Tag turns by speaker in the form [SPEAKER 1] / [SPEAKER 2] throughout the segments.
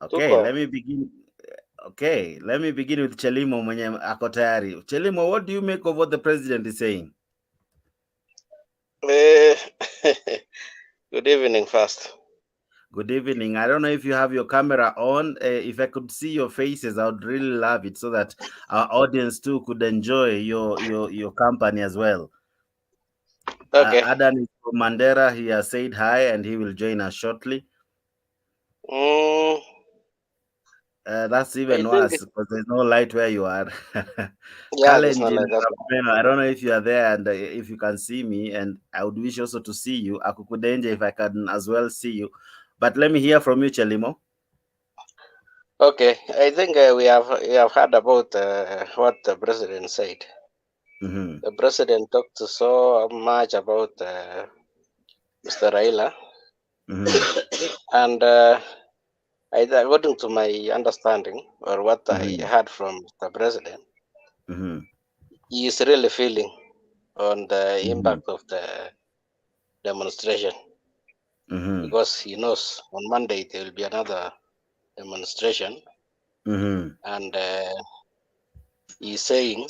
[SPEAKER 1] Okay, let me begin. Okay, let me begin with Chelimo mwenye ako tayari. Chelimo, what do you make of what the president is saying?
[SPEAKER 2] Good evening first.
[SPEAKER 1] Good evening. I don't know if you have your camera on. If I could see your faces, I would really love it so that our audience too could enjoy your company as well.
[SPEAKER 2] Okay.
[SPEAKER 1] Adan is from Mandera. He has said hi and he will join us shortly.
[SPEAKER 2] Mm,
[SPEAKER 1] That's
[SPEAKER 2] I
[SPEAKER 1] even
[SPEAKER 2] think
[SPEAKER 1] worse because there's no light where you are.
[SPEAKER 2] yeah, there's not
[SPEAKER 1] Kalenjin,
[SPEAKER 2] like that.
[SPEAKER 1] I don't know if you are there and if you can see me, and I would wish also to see you. Akukudenje, if I can as well see you. But let me hear from you, Chelimo.
[SPEAKER 2] Okay, I think we have heard about what the president said.
[SPEAKER 1] Mm-hmm.
[SPEAKER 2] The president talked so much about Mr. Raila,
[SPEAKER 1] Mm-hmm.
[SPEAKER 2] and according to my understanding or what I
[SPEAKER 1] Mm-hmm.
[SPEAKER 2] heard from the president,
[SPEAKER 1] Mm-hmm.
[SPEAKER 2] he is really feeling on the
[SPEAKER 1] Mm-hmm.
[SPEAKER 2] impact of the demonstration
[SPEAKER 1] Mm-hmm.
[SPEAKER 2] because he knows on Monday there will be another demonstration,
[SPEAKER 1] Mm-hmm.
[SPEAKER 2] and he's saying,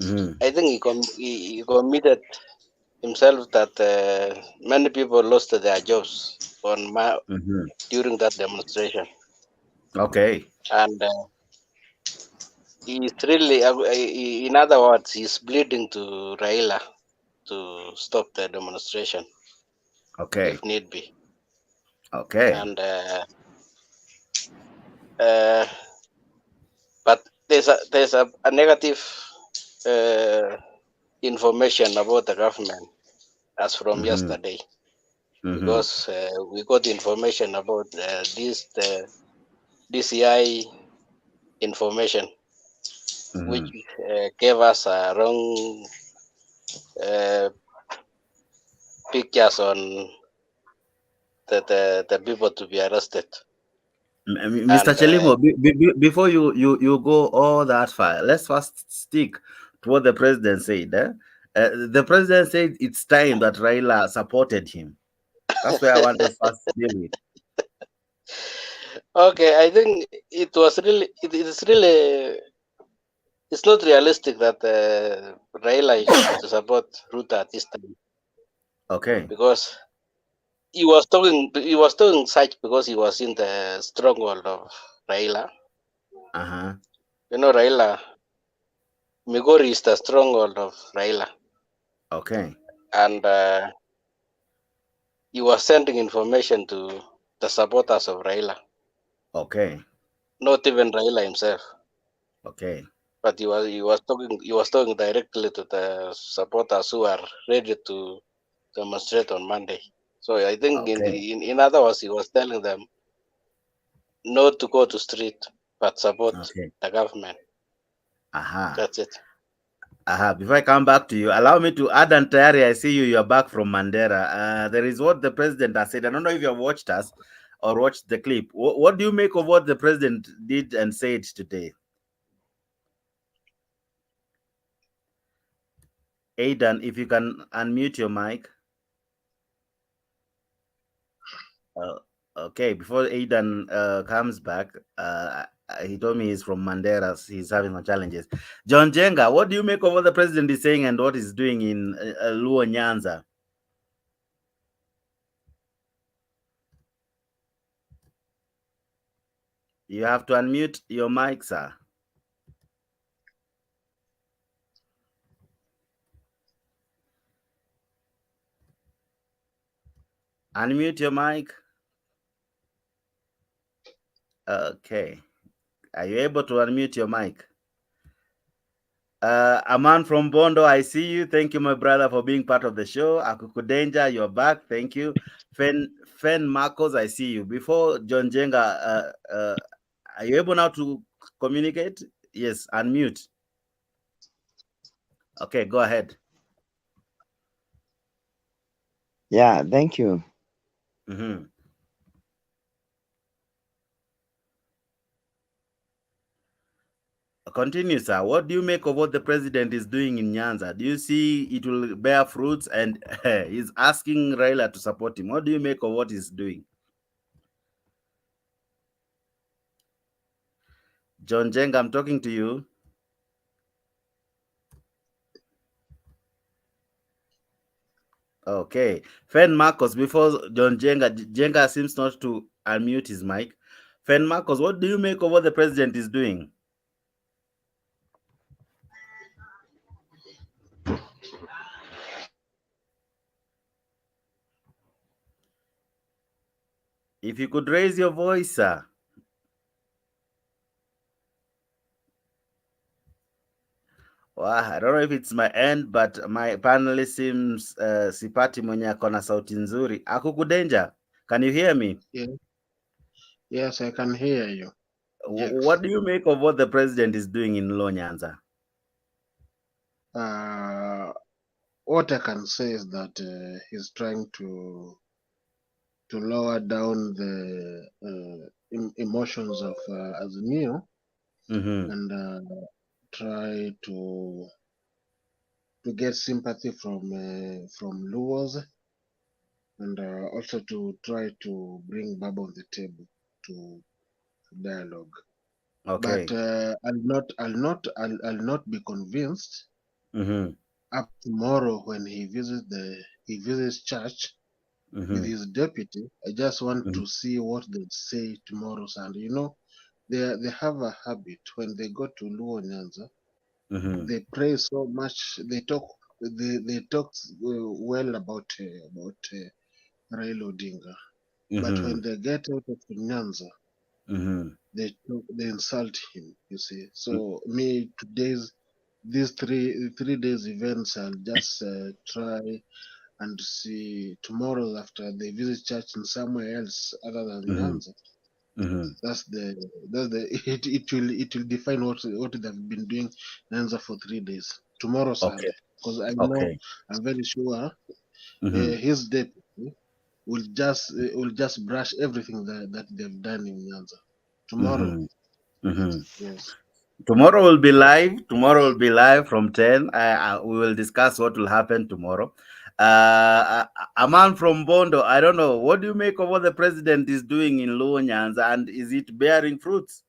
[SPEAKER 1] Mm-hmm.
[SPEAKER 2] I think he committed himself that many people lost their jobs
[SPEAKER 1] Mm-hmm.
[SPEAKER 2] during that demonstration,
[SPEAKER 1] Okay.
[SPEAKER 2] and he's really, in other words, he's pleading to Raila to stop the demonstration
[SPEAKER 1] Okay.
[SPEAKER 2] if need be,
[SPEAKER 1] Okay.
[SPEAKER 2] and uh, but there's a negative uh, information about the government as from
[SPEAKER 1] Mm-hmm.
[SPEAKER 2] yesterday
[SPEAKER 1] Mm-hmm.
[SPEAKER 2] because we got information about the DCI information, which
[SPEAKER 1] Mm-hmm.
[SPEAKER 2] gave us wrong uh, pictures on the people to be arrested.
[SPEAKER 1] Mr.
[SPEAKER 2] And
[SPEAKER 1] Chelimo, before you go all that far, let's first stick to what the president said. The president said it's time that Raila supported him. That's where I want to first deal with.
[SPEAKER 2] okay, I think it is really it's not realistic that Raila is to support Ruto at this time
[SPEAKER 1] Okay.
[SPEAKER 2] because he was talking such because he was in the stronghold of Raila.
[SPEAKER 1] Uh-huh.
[SPEAKER 2] Raila Migori is the stronghold of Raila,
[SPEAKER 1] Okay.
[SPEAKER 2] and he was sending information to the supporters of Raila,
[SPEAKER 1] Okay.
[SPEAKER 2] not even Raila himself,
[SPEAKER 1] Okay.
[SPEAKER 2] but he was talking directly to the supporters who are ready to demonstrate on Monday. So I think
[SPEAKER 1] Okay.
[SPEAKER 2] in other words, he was telling them not to go to street, but support
[SPEAKER 1] Okay.
[SPEAKER 2] the government.
[SPEAKER 1] Aha.
[SPEAKER 2] That's it.
[SPEAKER 1] Aha. Before I come back to you, allow me to add and Tayari, I see you. You're back from Mandera. There is what the president has said. I don't know if you have watched us or watched the clip. What do you make of what the president did and said today? Aidan, if you can unmute your mic. Uh, okay, before Aidan comes back, he told me he's from Mandera. He's having some challenges. John Jenga, what do you make of what the president is saying and what he's doing in Luo Nyanza? You have to unmute your mic, sir. Unmute your mic. Okay. Are you able to unmute your mic? Aman from Bondo, I see you. Thank you, my brother, for being part of the show. Akukudenja, you're back. Thank you. Fen Marcos, I see you. Before John Jenga, are you able now to communicate? Yes, unmute. Okay, go ahead.
[SPEAKER 3] Yeah, thank you.
[SPEAKER 1] Mm-hmm. Continue, sir. What do you make of what the president is doing in Nyanza? Do you see it will bear fruits? And he's asking Raila to support him. What do you make of what he's doing? John Jenga, I'm talking to you. Okay. Fen Marcos, before John Jenga, Jenga seems not to unmute his mic. Fen Marcos, what do you make of what the president is doing? If you could raise your voice, sir. Well, I don't know if it's my end, but my panelist seems sipati mwenye ako na sauti nzuri. Akukudenja, can you hear me?
[SPEAKER 4] Yeah. Yes, I can hear you. Yes.
[SPEAKER 1] What do you make of what the president is doing in Luo Nyanza?
[SPEAKER 4] What I can say is that he's trying to lower down the emotions of Azimio and try to get sympathy from Luos, and also to try to bring Baba on the table to dialogue.
[SPEAKER 1] Okay.
[SPEAKER 4] But I'll not be convinced up tomorrow when he visits church with his deputy. I just want to see what they say tomorrow Sunday. You know, they have a habit when they go to Luo Nyanza, they pray so much. They talk well about Raila Odinga, but when they get out of Nyanza, they insult him. You see, so me these 3 days events, I'll just try and see tomorrow after they visit church in somewhere else other than Nyanza. It will define what they've been doing Nyanza for 3 days. Tomorrow Sunday, because I know I'm very sure his deputy will just brush everything that they've done in Nyanza. Tomorrow, yes.
[SPEAKER 1] Tomorrow will be live. Tomorrow will be live from 10. We will discuss what will happen tomorrow. A man from Bondo, I don't know. What do you make of what the president is doing in Luo Nyanza, and is it bearing fruits?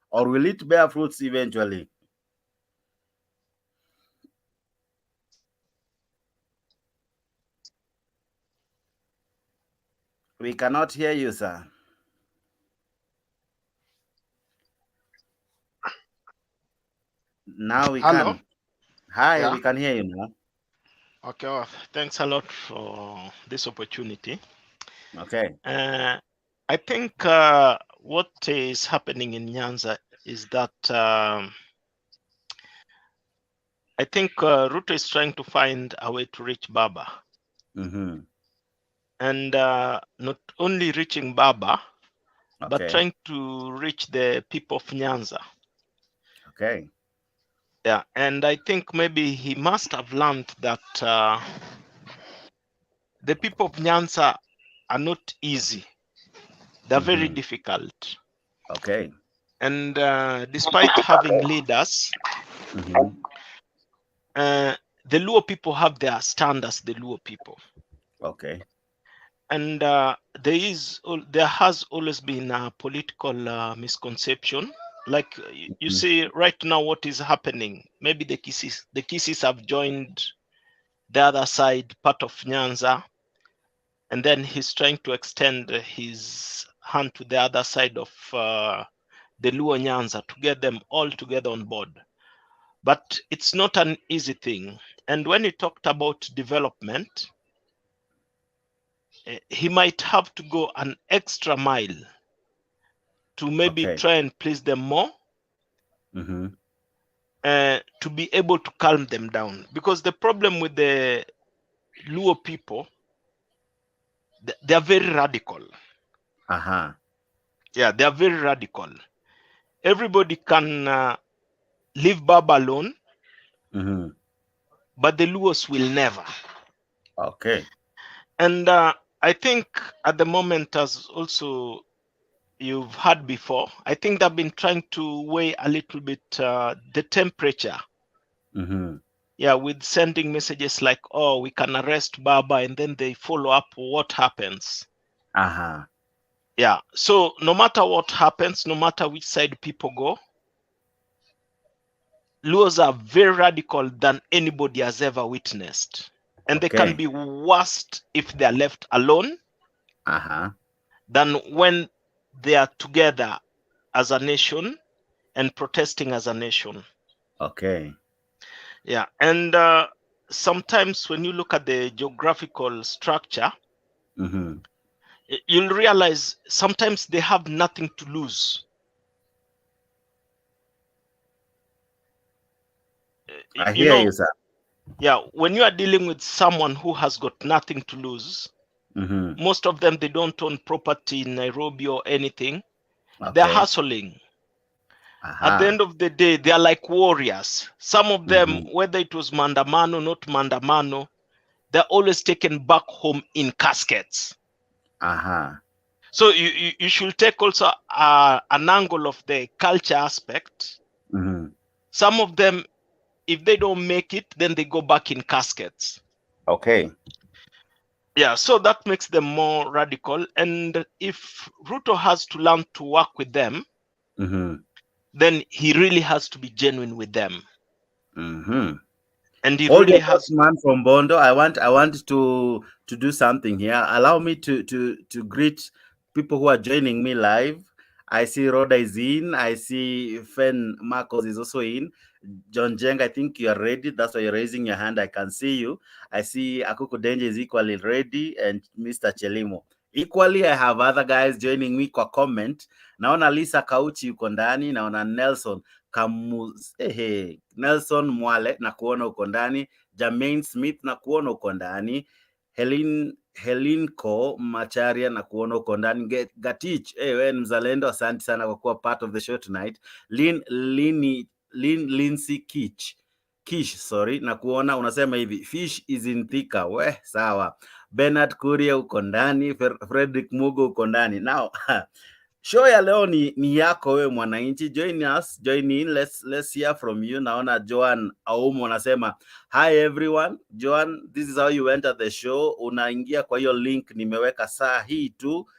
[SPEAKER 1] Or will it bear fruits eventually? We cannot hear you, sir. Now we
[SPEAKER 5] Hello?
[SPEAKER 1] can. Hi,
[SPEAKER 5] Yeah.
[SPEAKER 1] we can hear you now.
[SPEAKER 5] Okay, well, thanks a lot for this opportunity.
[SPEAKER 1] Okay.
[SPEAKER 5] I think what is happening in Nyanza is that I think Ruto is trying to find a way to reach Baba. And not only reaching Baba, but trying to reach the people of Nyanza.
[SPEAKER 1] Okay.
[SPEAKER 5] Yeah, and I think maybe he must have learned that the people of Nyanza are not easy. They're very difficult.
[SPEAKER 1] Okay.
[SPEAKER 5] And despite having leaders, the Luo people have their standards, the Luo people.
[SPEAKER 1] Okay.
[SPEAKER 5] And there has always been a political misconception. Like you see right now what is happening. Maybe the Kisis have joined the other side, part of Nyanza, and then he's trying to extend his hand to the other side of the Luo Nyanza to get them all together on board. But it's not an easy thing. And when he talked about development, he might have to go an extra mile to maybe try and please them more, to be able to calm them down. Because the problem with the Luo people, they are very radical. Yeah, they are very radical. Everybody can leave Baba alone, but the Luos will never.
[SPEAKER 1] Okay.
[SPEAKER 5] And I think at the moment, as also you've heard before, I think they've been trying to weigh a little bit the temperature. Yeah, with sending messages like, oh, we can arrest Baba, and then they follow up what happens. Yeah, so no matter what happens, no matter which side people go, Luos are very radical than anybody has ever witnessed. And they can
[SPEAKER 1] Okay.
[SPEAKER 5] be worse if they are left alone than when they are together as a nation and protesting as a nation.
[SPEAKER 1] Okay.
[SPEAKER 5] Yeah. And sometimes when you look at the geographical structure, you'll realize sometimes they have nothing to lose.
[SPEAKER 1] I hear you, sir.
[SPEAKER 5] Yeah, when you are dealing with someone who has got nothing to lose, most of them, they don't own property in Nairobi or anything. They're hustling. At the end of the day, they are like warriors. Some of them, whether it was Mandamano, not Mandamano, they're always taken back home in caskets. So you should take also an angle of the culture aspect. Some of them, if they don't make it, then they go back in caskets.
[SPEAKER 1] Okay.
[SPEAKER 5] Yeah, so that makes them more radical. And if Ruto has to learn to work with them, then he really has to be genuine with them. And he
[SPEAKER 1] Hold
[SPEAKER 5] really
[SPEAKER 1] your
[SPEAKER 5] has.
[SPEAKER 1] man from Bondo. I want to do something here. Allow me to greet people who are joining me live. I see Rhoda is in. I see Fen Marcos is also in. John Jeng, I think you are ready. That's why you're raising your hand. I can see you. I see Akuku Denje is equally ready, and Mr. Chelimo. Equally, I have other guys joining me kwa comment. Naona Lisa Kauchi yuko ndani, naona Nelson Nelson Mwale na kuona uko ndani, Jermaine Smith na kuona uko ndani, Helinko Macharia na kuona uko ndani, Gatich, wewe ni mzalendo, asante sana kwa kuwa part of the show tonight. Lindsay Kish, sorry, na kuona unasema hivi, fish is in thika. We, sawa. Bernard Kuria uko ndani, Frederick Mugo uko ndani. Now, show ya leo ni yako wewe mwananchi. Join us, join in, let's hear from you. Naona Joan Aumo anasema, hi everyone. Joan, this is how you enter the show. Unaingia kwa hiyo link nimeweka saa hii tu.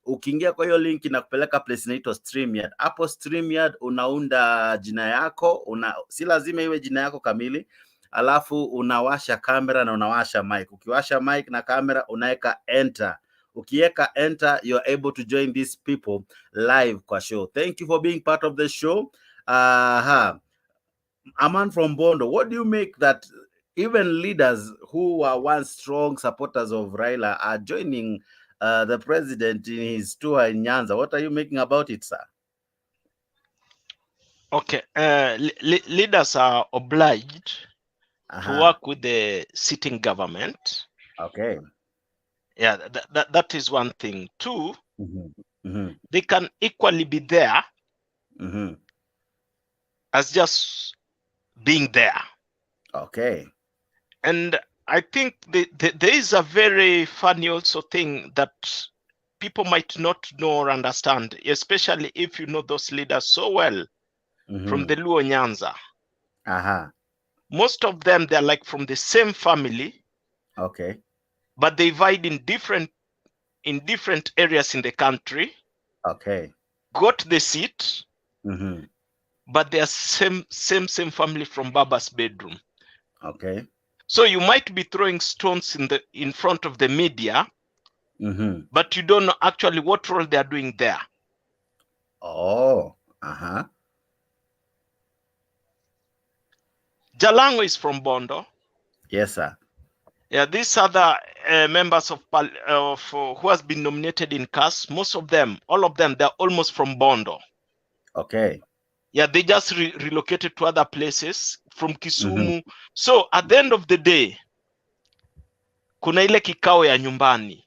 [SPEAKER 1] Ukiingia kwa hiyo link inakupeleka place inaitwa StreamYard. Hapo StreamYard unaunda jina yako, si lazima iwe jina yako kamili. Alafu unawasha kamera na unawasha mic. Ukiwasha mic na kamera unaweka enter. Ukiweka enter, you're able to join these people live kwa show. Thank you for being part of the show. Aman from Bondo, what do you make that even leaders who were once strong supporters of Raila are joining the president in his tour in Nyanza? What are you making about it, sir?
[SPEAKER 5] Okay, leaders are obliged to work with the sitting government.
[SPEAKER 1] Okay.
[SPEAKER 5] Yeah, that is one thing. Two, they can equally be there as just being there.
[SPEAKER 1] Okay.
[SPEAKER 5] And I think there is a very funny also thing that people might not know or understand, especially if you know those leaders so well from the Luo Nyanza. Most of them, they're like from the same family.
[SPEAKER 1] Okay.
[SPEAKER 5] But they divide in different areas in the country.
[SPEAKER 1] Okay.
[SPEAKER 5] Got the seat. But they are same family from Baba's bedroom.
[SPEAKER 1] Okay.
[SPEAKER 5] So you might be throwing stones in front of the media, but you don't know actually what role they are doing there.
[SPEAKER 1] Oh.
[SPEAKER 5] Jalango is from Bondo.
[SPEAKER 1] Yes, sir.
[SPEAKER 5] Yeah, these other members of who has been nominated in CAS, most of them, all of them, they're almost from Bondo.
[SPEAKER 1] Okay.
[SPEAKER 5] Yeah, they just relocated to other places from Kisumu. So at the end of the day, kuna ile kikao ya nyumbani.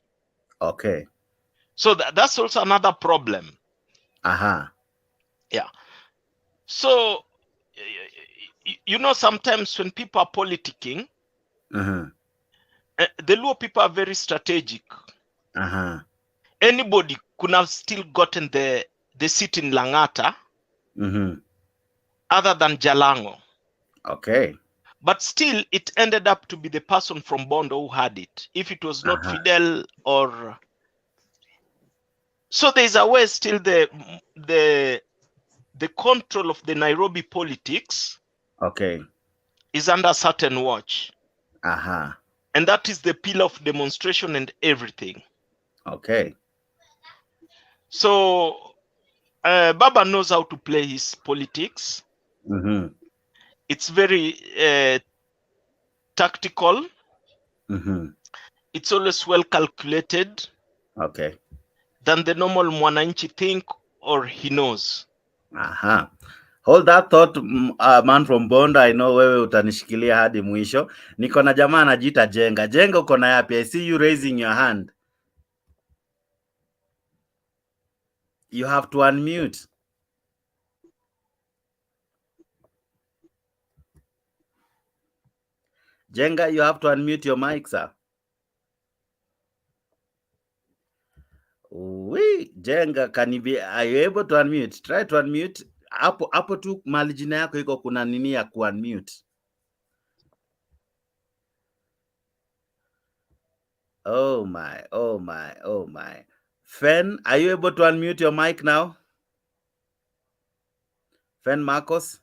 [SPEAKER 1] Okay.
[SPEAKER 5] So that's also another problem. Yeah. So, you know, sometimes when people are politicking, the Luo people are very strategic. Anybody could have still gotten the seat in Langata other than Jalango.
[SPEAKER 1] Okay.
[SPEAKER 5] But still, it ended up to be the person from Bondo who had it. If it was not Fidel or... So there's a way still the control of the Nairobi politics
[SPEAKER 1] Okay.
[SPEAKER 5] is under certain watch.
[SPEAKER 1] And
[SPEAKER 5] that is the pillar of demonstration and everything.
[SPEAKER 1] Okay.
[SPEAKER 5] So Baba knows how to play his politics. It's very tactical. It's always well calculated.
[SPEAKER 1] Okay.
[SPEAKER 5] Than the normal mwananchi think or he knows.
[SPEAKER 1] Hold that thought, man from Bondo. I know wewe utanishikilia hadi mwisho. Niko na jamaa anajiita Jenga. Jenga, uko na yapi? I see you raising your hand. You have to unmute. Jenga, you have to unmute your mic, sir. Jenga, are you able to unmute? Try to unmute. Hapo tu mahali jina yako iko kuna nini ya ku-unmute. Oh my. Fen, are you able to unmute your mic now? Fen Marcos?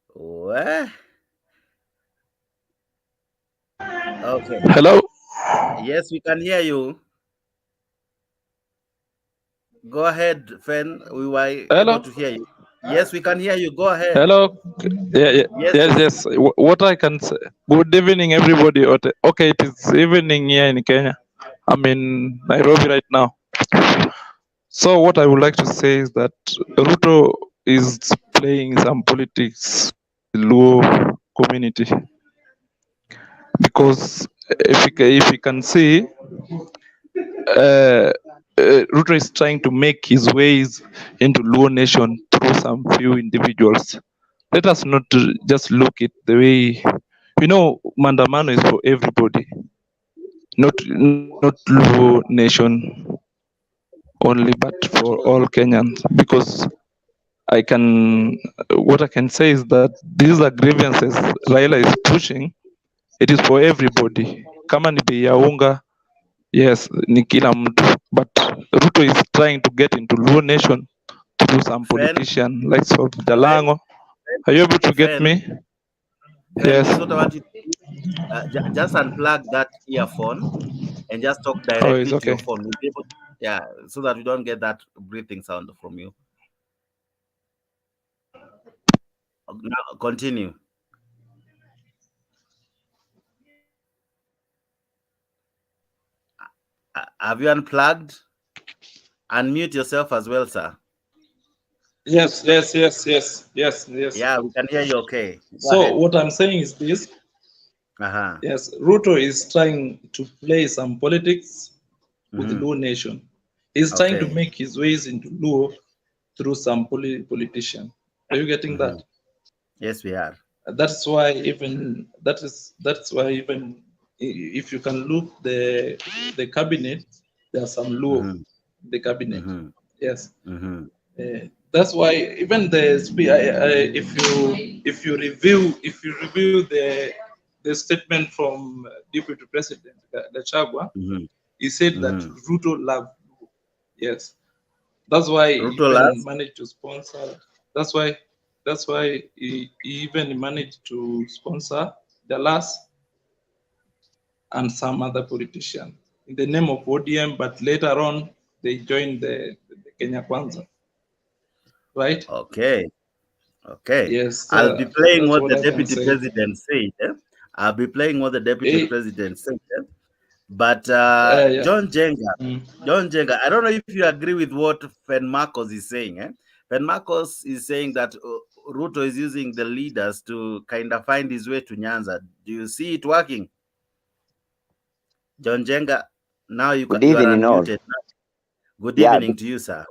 [SPEAKER 1] What? Okay.
[SPEAKER 6] Hello?
[SPEAKER 1] Yes, we can hear you. Go ahead, Fen. We were able to hear you. Yes, we can hear you. Go ahead.
[SPEAKER 6] Hello? Yes. What I can say. Good evening, everybody. Okay, it is evening here in Kenya. I'm in Nairobi right now. So what I would like to say is that Ruto is playing some politics in the Luo community. Because if you can see, Ruto is trying to make his ways into Luo nation through some few individuals. Let us not just look at the way, Mandamano is for everybody, not Luo nation only, but for all Kenyans. Because what I can say is that these are grievances Raila is pushing. It is for everybody. Kama ni bei ya unga, yes, ni kila mtu. But Ruto is trying to get into Luo nation through some politician like Jalango. Are you able to get me? Yes.
[SPEAKER 1] This is what I want you to do. Just unplug that earphone and just talk directly to your phone. We'll be able so that we don't get that breathing sound from you. Now, continue. Have you unplugged? Unmute yourself as well, sir.
[SPEAKER 6] Yes.
[SPEAKER 1] Yeah, we can hear you okay.
[SPEAKER 6] Go ahead. What I'm saying is this. Yes, Ruto is trying to play some politics with the Luo nation. He's trying to make his ways into Luo through some politician. Are you getting that?
[SPEAKER 1] Yes, we are.
[SPEAKER 6] That's why even if you can look the cabinet, there are some Luo in the cabinet. Yes. That's why even if you review the statement from Deputy President Gachagua, he said that Ruto loved Luo. Yes. That's why he even managed to sponsor. That's why he even managed to sponsor Dallas and some other politician in the name of ODM, but later on they joined the Kenya Kwanza. Right?
[SPEAKER 1] Okay.
[SPEAKER 6] Yes.
[SPEAKER 1] I'll be playing what the Deputy President said. I'll be playing what the Deputy President said. But John Jenga, I don't know if you agree with what Fen Marcos is saying. Fen Marcos is saying that Ruto is using the leaders to kind of find his way to Nyanza. Do you see it working? John Jenga, now you are unmuted. Good evening to you, sir.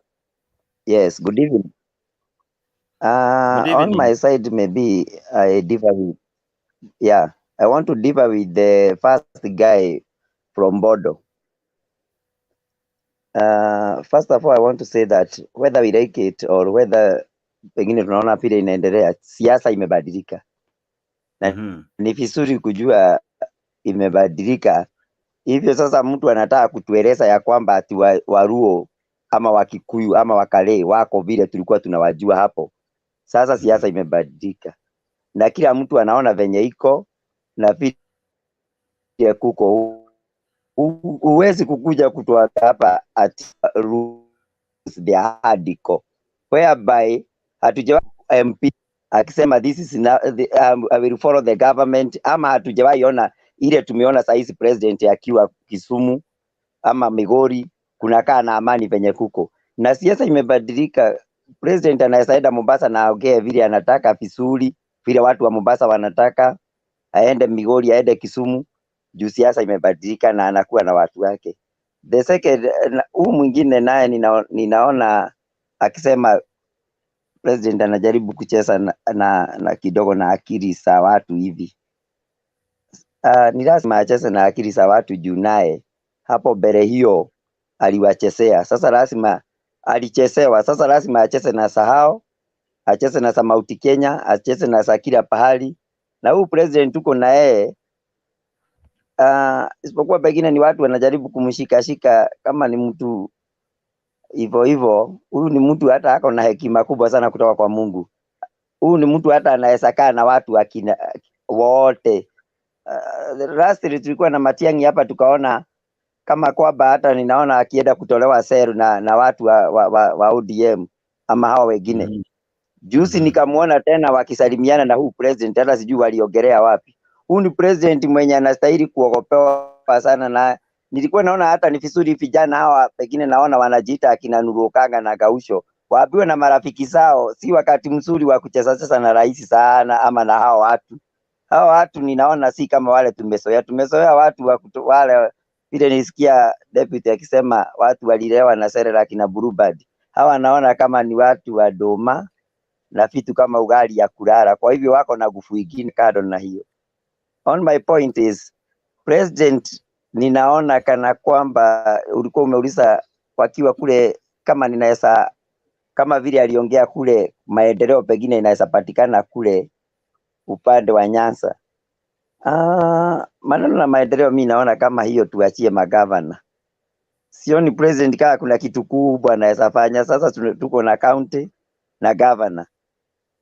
[SPEAKER 3] Yes, good evening. On my side, maybe I differ with, I want to differ with the first guy from Bodo. First of all, I want to say that whether we like it or whether pengine tunaona vile inaendelea, siasa imebadilika na ni vizuri kujua imebadilika. Hivyo sasa mtu anataka kutueleza ya kwamba ati Waluo ama Wakikuyu ama Wakale wako vile tulikuwa tunawajua hapo. Sasa siasa imebadilika na kila mtu anaona venye iko na vile kuko. Huwezi kukuja kutoa hapa at the hardcore whereby hatujawahi MP akisema this is I will follow the government, ama hatujawahi ona ile tumeona saizi president akiwa Kisumu ama Migori kunakaa na amani venye kuko, na siasa imebadilika. President anaweza enda Mombasa na aongee vile anataka vizuri, vile watu wa Mombasa wanataka, aende Migori, aende Kisumu, juu siasa imebadilika na anakuwa na watu wake. The second, huu mwingine naye ninaona akisema president anajaribu kucheza na kidogo na akili za watu hivi. Ni lazima acheze na akili za watu juu naye hapo mbele hiyo aliwachezea. Sasa lazima alichezewa, sasa lazima acheze na sahao, acheze na Samauti Kenya, acheze na Sakira pahali. Na huu president tuko na yeye isipokuwa pengine ni watu wanajaribu kumshikashika kama ni mtu hivyo hivyo. Huyu ni mtu hata ako na hekima kubwa sana kutoka kwa Mungu. Huyu ni mtu hata anaweza kaa na watu akina wote. Lastly tulikuwa na Matiang'i hapa tukaona kama kwamba hata ninaona akienda kutolewa sero na watu wa ODM ama hawa wengine. Juzi nikamuona tena wakisalimiana na huu president, hata sijui waliongelea wapi. Huu ni president mwenye anastahili kuogopewa sana, na nilikuwa naona hata ni vizuri vijana hawa pengine naona wanajiita akina Nurukanga na Gausho waambiwe na marafiki zao, si wakati mzuri wa kucheza cheza na rais sana ama na hao watu. Hao watu ninaona si kama wale tumezoea watu wale vile nisikia deputy akisema watu walilewa na Serelak na Bluebird. Hawa naona kama ni watu wa doma na vitu kama ugali ya kulala, kwa hivyo wako na nguvu ingine kado na hiyo. On my point is president, ninaona kana kwamba ulikuwa umeuliza wakiwa kule, kama ninaweza kama vile aliongea kule maendeleo pengine inaweza patikana kule upande wa Nyanza. Maneno na maendeleo mimi naona kama hiyo tuachie magavana. Sioni president kama kuna kitu kubwa anaweza fanya. Sasa tuko na county na governor.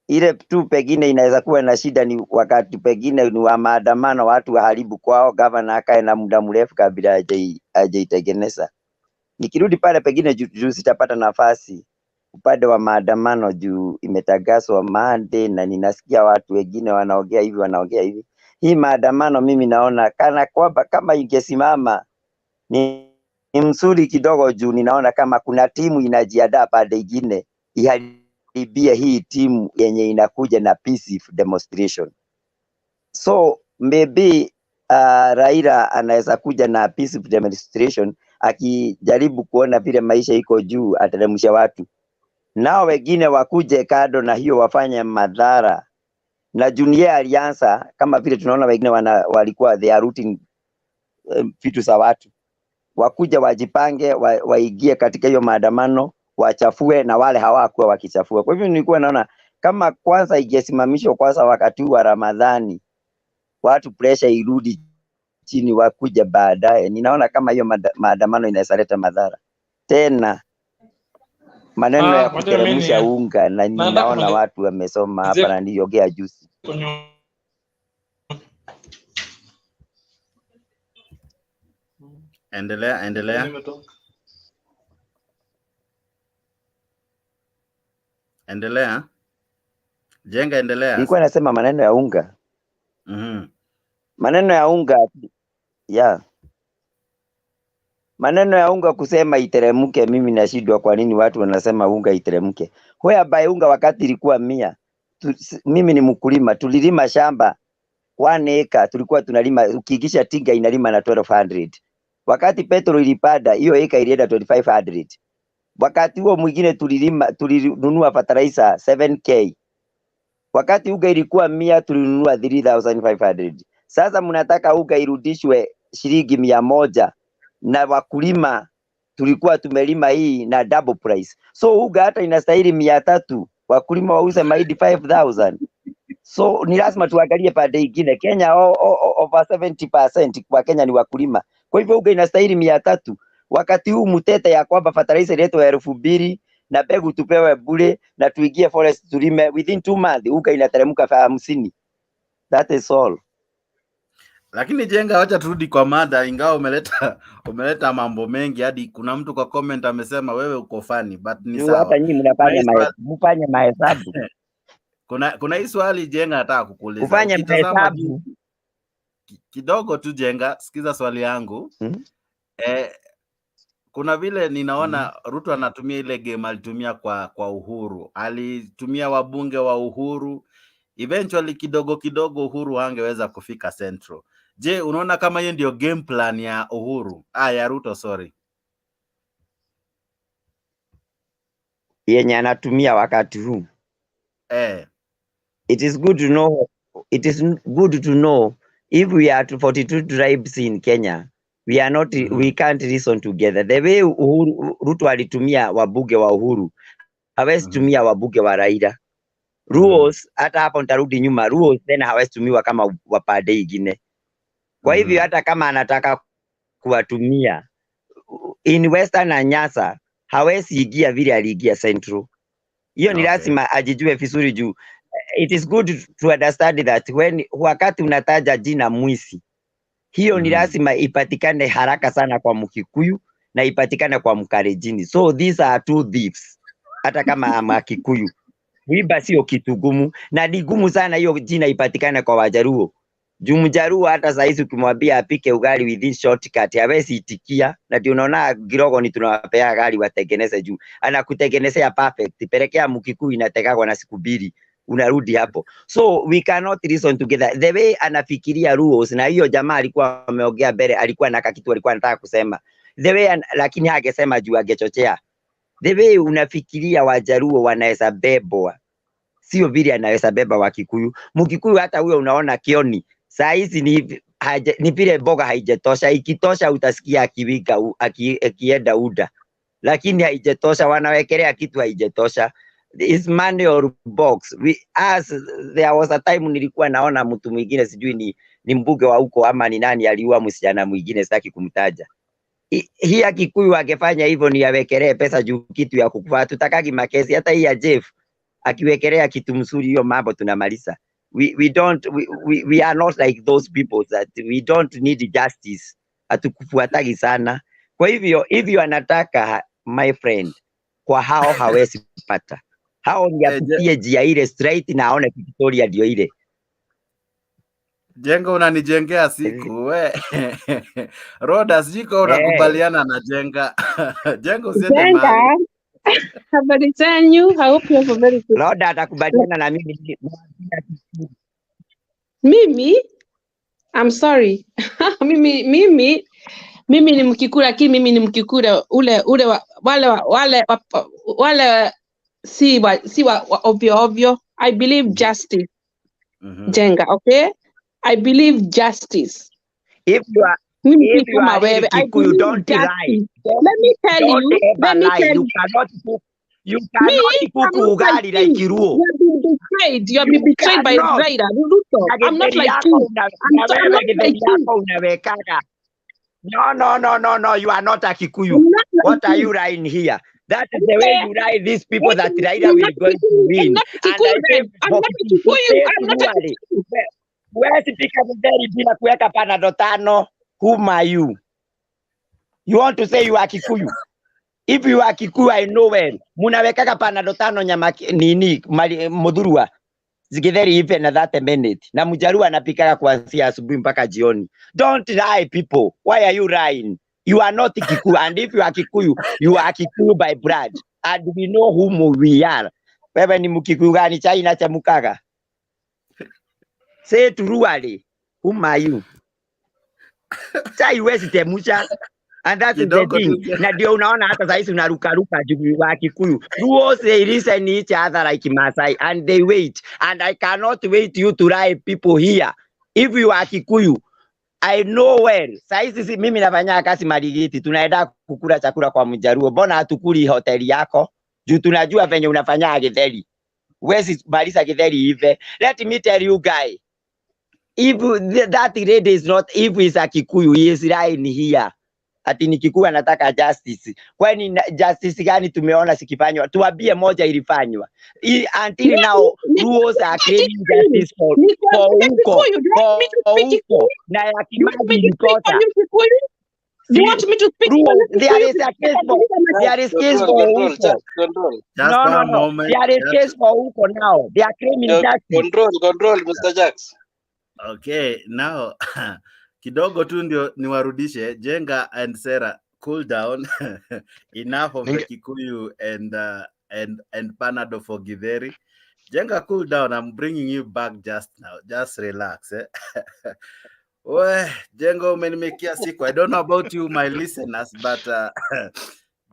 [SPEAKER 3] Ile tu pengine inaweza kuwa na shida ni wakati pengine ni wa maandamano, watu waharibu kwao, governor akae na muda mrefu kabla hajaitengeneza. Nikirudi pale pengine juu sitapata nafasi upande wa maandamano juu imetangazwa Monday na ninasikia watu wengine wanaongea hivi. Hii maandamano mimi naona kana kwamba kama ingesimama ni mzuri kidogo, juu ninaona kama kuna timu inajiandaa pande ingine iharibie hii timu yenye inakuja na peaceful demonstration. So maybe Raila anaweza kuja na peaceful demonstration akijaribu kuona vile maisha iko juu, ateremsha watu, nao wengine wakuje kado na hiyo wafanye madhara. Na Junior alianza kama vile tunaona wengine walikuwa they are rooting vitu za watu, wakuja wajipange waingie katika hiyo maandamano wachafue na wale hawakuwa wakichafua. Kwa hivyo nilikuwa naona kama kwanza ingesimamishwa kwanza wakati wa Ramadhani, watu pressure irudi chini, wakuja baadaye. Ninaona kama hiyo maandamano inaweza leta madhara tena. Maneno ya kuteremsha unga, na ninaona watu wamesoma hapa na niliongea juzi.
[SPEAKER 1] Endelea. Jenga, endelea.
[SPEAKER 3] Nilikuwa nasema maneno ya unga. Maneno ya unga maneno ya unga kusema iteremke, mimi nashindwa kwa nini watu wanasema unga iteremke. Whereby unga wakati ilikuwa 100. Mimi ni mkulima, tulilima shamba 1 acre, tulikuwa tunalima, ukigisha tinga inalima na 1200. Wakati petrol ilipanda, hiyo acre ilienda 2500. Wakati huo mwingine tulinunua fertilizer 7k. Wakati unga ilikuwa 100 tulinunua 3500. Sasa mnataka unga irudishwe shilingi 100, na wakulima tulikuwa tumelima hii na double price. So unga hata inastahili 300, wakulima wauze mahindi 5000. So ni lazima tuangalie pande nyingine. Kenya over 70% kwa Kenya ni wakulima. Kwa hivyo unga inastahili 300. Wakati huu mtete ya kwamba fertilizer yetu 2,000 na mbegu tupewe bure na tuingie forest tulime, within 2 months uka inateremka 50. That is all.
[SPEAKER 1] Lakini Jenga, wacha turudi kwa mada, ingawa umeleta mambo mengi hadi kuna mtu kwa comment amesema wewe uko funny, but ni sawa.
[SPEAKER 3] Hata nyinyi mnafanya mahesabu.
[SPEAKER 1] Kuna hii swali Jenga nataka kukuuliza.
[SPEAKER 3] Ufanye mahesabu
[SPEAKER 1] kidogo tu Jenga, sikiza swali yangu. Kuna vile ninaona Ruto anatumia ile game alitumia kwa Uhuru. Alitumia wabunge wa Uhuru. Eventually kidogo Uhuru hangeweza kufika Central. Je, unaona kama hiyo ndio game plan ya Uhuru? Ya Ruto, sorry.
[SPEAKER 3] Yenye anatumia wakati huu. It is good to know if we are 42 tribes in Kenya, we are not we can't reason together. The way Ruto alitumia wabunge wa Uhuru, hawezi tumia wabunge wa Raila. Rules hata hapo nitarudi nyuma, rules tena hawezi tumiwa kama wapande ingine. Kwa hivyo hata kama anataka kuwatumia in Western na Nyasa, hawezi ingia vile aliingia Central. Hiyo ni lazima ajijue vizuri juu. It is good to understand that wakati unataja jina Mwisi, hiyo ni lazima ipatikane haraka sana kwa Mkikuyu na ipatikane kwa Mkalenjin. So these are two thieves. Hata kama Mkikuyu, wiba sio kitu gumu, na ni gumu sana hiyo jina ipatikane kwa Wajaruo. Juu Mjaruo hata saizi ukimwambia apike ugali within shortcut hawezi itikia, na ndio unaona Girogo ni tunawapea gari watengeneze juu anakutengenezea perfect. Pelekea Mkikuyu inatekagwa na siku 2 unarudi hapo. So we cannot reason together. The way anafikiria rules, na hiyo jamaa alikuwa ameongea mbele, alikuwa na kitu alikuwa anataka kusema. The way lakini hagesema juu angechochea. The way unafikiria Wajaruo wanaweza bebwa, sio vile anaweza beba Wakikuyu. Mkikuyu hata huyo unaona Kioni saa hizi ni vile boga haijatosha. Ikitosha utasikia akiwika akienda UDA, lakini haijatosha, wanawekelea kitu haijatosha. Is money or box. There was a time nilikuwa naona mtu mwingine sijui ni mbunge wa huko ama ni nani aliua msichana mwingine, sitaki kumtaja. Hii Kikuyu angefanya hivyo ni awekelee pesa juu kitu ya kukufa. Tutakagi makesi hata hii ya Jeff akiwekelea kitu mzuri, hiyo mambo tunamaliza. We are not like those people that we don't need justice. Hatukufuatagi sana. Kwa hivyo anataka my friend, kwa hao hawezi pata. Hao ni apitie njia ile straight na aone Victoria ndio ile.
[SPEAKER 1] Jenga, unanijengea siku we. Rodas, jiko unakubaliana na Jenga. Jenga usiende mahali.
[SPEAKER 7] Habari zenyu, I hope you have very good.
[SPEAKER 3] Roda atakubaliana na mimi.
[SPEAKER 7] Mimi, I'm sorry. mimi ni Mkikuyu, lakini mimi ni Mkikuyu ule wale si wa ovyo. I believe justice. Jenga, okay? I believe justice.
[SPEAKER 3] If you are Kikuyu, don't lie.
[SPEAKER 7] Let me tell you.
[SPEAKER 3] You cannot cook ugali like Kiruo.
[SPEAKER 7] You have been betrayed by Raila. Ruto. I'm not like you. I'm not like
[SPEAKER 3] you. No. You are not a Kikuyu. What are you lying here? That is the way you lie these people that Raila will going to win.
[SPEAKER 7] I'm not a Kikuyu.
[SPEAKER 3] Where speaker very bila kuweka panado 5? Whom are you? You want to say you are Kikuyu? If you are Kikuyu, I know well. Munaweka panado 5 nyama nini Mudhurwa zigitheri even na 30 minutes. Na Mjaruo anapika kuanzia asubuhi mpaka jioni. Don't lie people. Why are you lying? You are not Kikuyu, and if you are Kikuyu, you are Kikuyu by blood, and we know whom we are. Wewe ni Mkikuyu gani chai inachemukaga? Say truly, whom are you? Chai wezi temusha. And that's the thing. Na ndio unaona hata sasa unaruka juu wa Kikuyu. Ruos, they listen each other like Masai, and they wait. And I cannot wait you to lie people here. If you are Kikuyu, I know well. Saizi mimi nafanya kazi Marigiti, tunaenda kukula chakula kwa Mjaruo. Mbona hatukuli hoteli yako? Juu tunajua venye unafanya githeri. Wezi maliza githeri hivi. Let me tell you guy. If that lady is not, if is a Kikuyu, he is lying here. ati nikikuwa nataka justice. Kwani justice gani tumeona sikifanywa? Tuambie moja ilifanywa. Until now rules are claiming justice for huko na ya Kimathi ilikosa.
[SPEAKER 7] Do you want me to speak?
[SPEAKER 3] There is a case for huko.
[SPEAKER 1] Just
[SPEAKER 3] No.
[SPEAKER 1] moment.
[SPEAKER 3] There is case for huko now. They are claiming justice.
[SPEAKER 2] Control, Mr. Jax.
[SPEAKER 1] Okay, now kidogo tu ndio niwarudishe. Jenga and Sarah, cool down. Enough of the Kikuyu and Panado for Githeri. Jenga, cool down. I'm bringing you back just now. Just relax. Well, Jenga umenimekia siku. I don't know about you, my listeners, but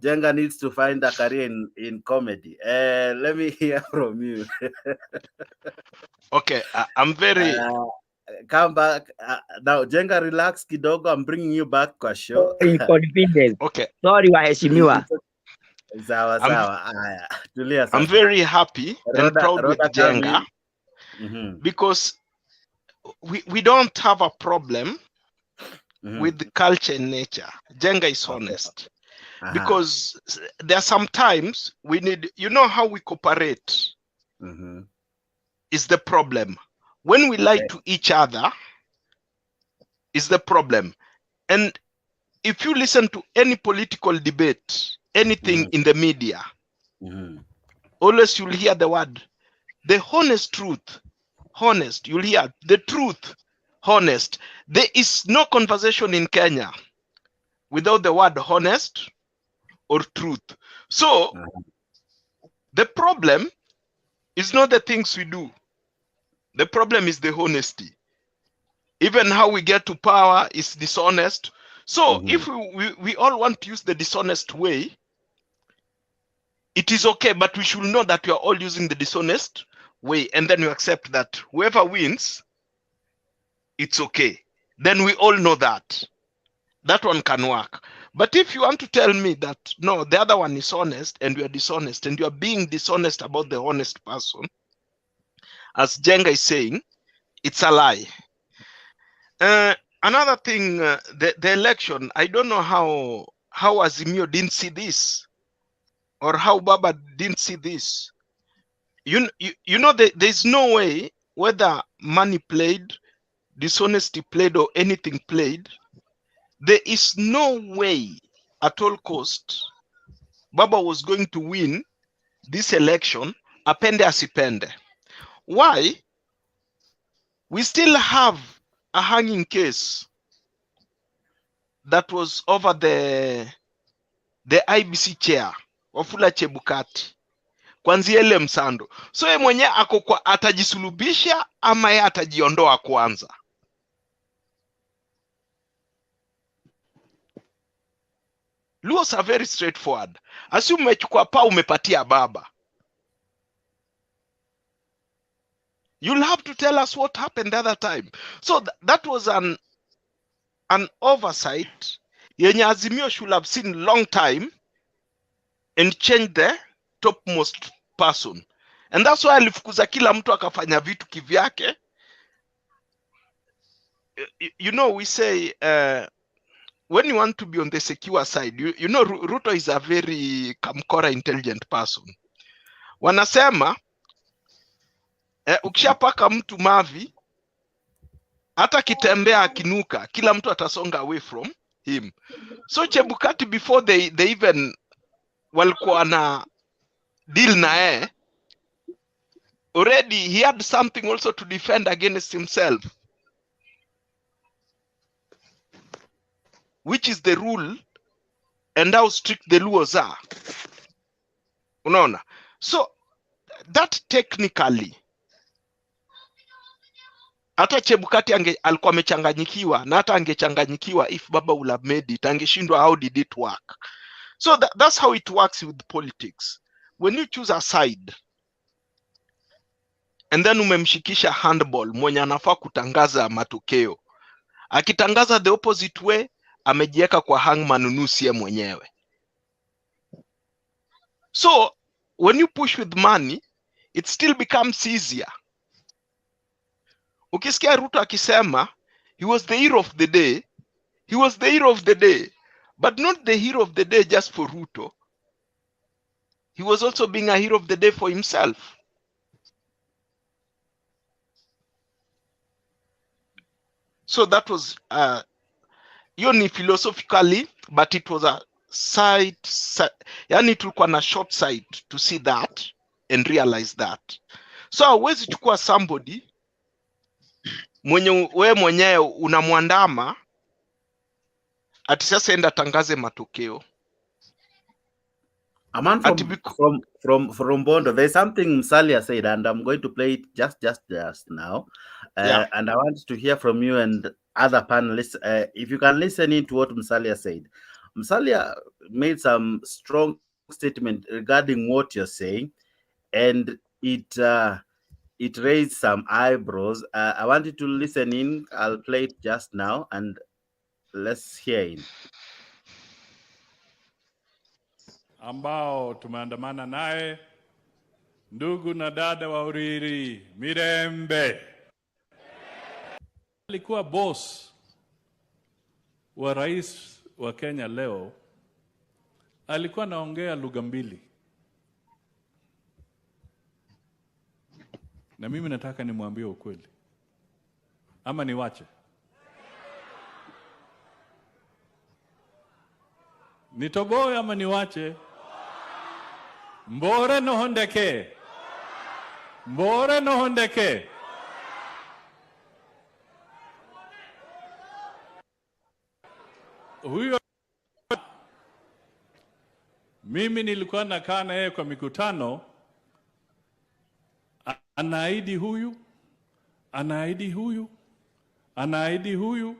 [SPEAKER 1] Jenga needs to find a career in comedy. Let me hear from you.
[SPEAKER 5] Okay, I'm very...
[SPEAKER 1] come back. Now, Jenga, relax kidogo. I'm bringing you back kwa show.
[SPEAKER 3] Inconvenience.
[SPEAKER 5] Okay.
[SPEAKER 3] Sorry, waheshimiwa.
[SPEAKER 1] Sawa. Aya, tulia sasa.
[SPEAKER 5] I'm very happy and proud with Jenga because we don't have a problem with the culture and nature. Jenga is honest. Because there are some times we need, you know how we cooperate is the problem. When we lie to each other is the problem. And if you listen to any political debate, anything in the media, always you'll hear the word, the honest truth, honest, you'll hear the truth, honest. There is no conversation in Kenya without the word honest or truth. So the problem is not the things we do. The problem is the honesty. Even how we get to power is dishonest. So if we all want to use the dishonest way, it is okay, but we should know that we are all using the dishonest way, and then we accept that whoever wins, it's okay. Then we all know that. That one can work. But if you want to tell me that, no, the other one is honest, and we are dishonest, and you are being dishonest about the honest person, as Jenga is saying, it's a lie. Another thing, the election, I don't know how Azimio didn't see this, or how Baba didn't see this. You know, there's no way, whether money played, dishonesty played, or anything played, there is no way at all cost Baba was going to win this election, apende asipende. Why? We still have a hanging case that was over the IBC chair, Wafula Chebukati, kwanzia ile msando. So ye mwenye ako kwa atajisulubisha ama ye atajiondoa kwanza. Luos are very straightforward. Assume umechukua pa umepatia Baba. You'll have to tell us what happened the other time. So that was an oversight. Yenye Azimio should have seen long time and change the topmost person. And that's why alifukuza kila mtu akafanya vitu kivyake. You know, we say, when you want to be on the secure side, you know, Ruto is a very Kamkora intelligent person. Wanasema, ukishapaka mtu mavi, hata kitembea akinuka, kila mtu atasonga away from him. So Chebukati, before they even walikuwa na deal na already he had something also to defend against himself, which is the rule and how strict the laws are. Unaona? So that technically, hata Chebukati alikuwa amechanganyikiwa, na hata angechanganyikiwa if Baba would have made it, angeshindwa how did it work. So that's how it works with politics. When you choose a side, and then umemshikisha handball, mwenye anafaa kutangaza matokeo, akitangaza the opposite way, amejieka kwa hangman nusie mwenyewe. So when you push with money, it still becomes easier. Ukisikia Ruto akisema he was the hero of the day, he was the hero of the day, but not the hero of the day just for Ruto. He was also being a hero of the day for himself. So that was only philosophically, but it was a side yani tulikuwa na short sight to see that and realize that. So hawezi chukua somebody mwenye we mwenyewe unamwandama ati sasa enda tangaze matokeo.
[SPEAKER 1] A man from Bondo, there's something Musalia said, and I'm going to play it just now.
[SPEAKER 5] Yeah.
[SPEAKER 1] And I want to hear from you and other panelists. If you can listen in to what Musalia said. Musalia made some strong statement regarding what you're saying, and it raised some eyebrows. I want you to listen in. I'll play it just now, and let's hear him.
[SPEAKER 8] Ambao tumeandamana naye, ndugu na dada wa Uriri, Mutembei. Alikuwa boss wa rais wa Kenya leo, alikuwa naongea lugha mbili. Na mimi nataka nimwambie ukweli. Ama niwache? Nitoboe ama niwache? Mbore no hondeke. Mbore no hondeke. Huyo mimi nilikuwa nakaa na yeye kwa mikutano, anaahidi huyu, anaahidi huyu, anaahidi huyu.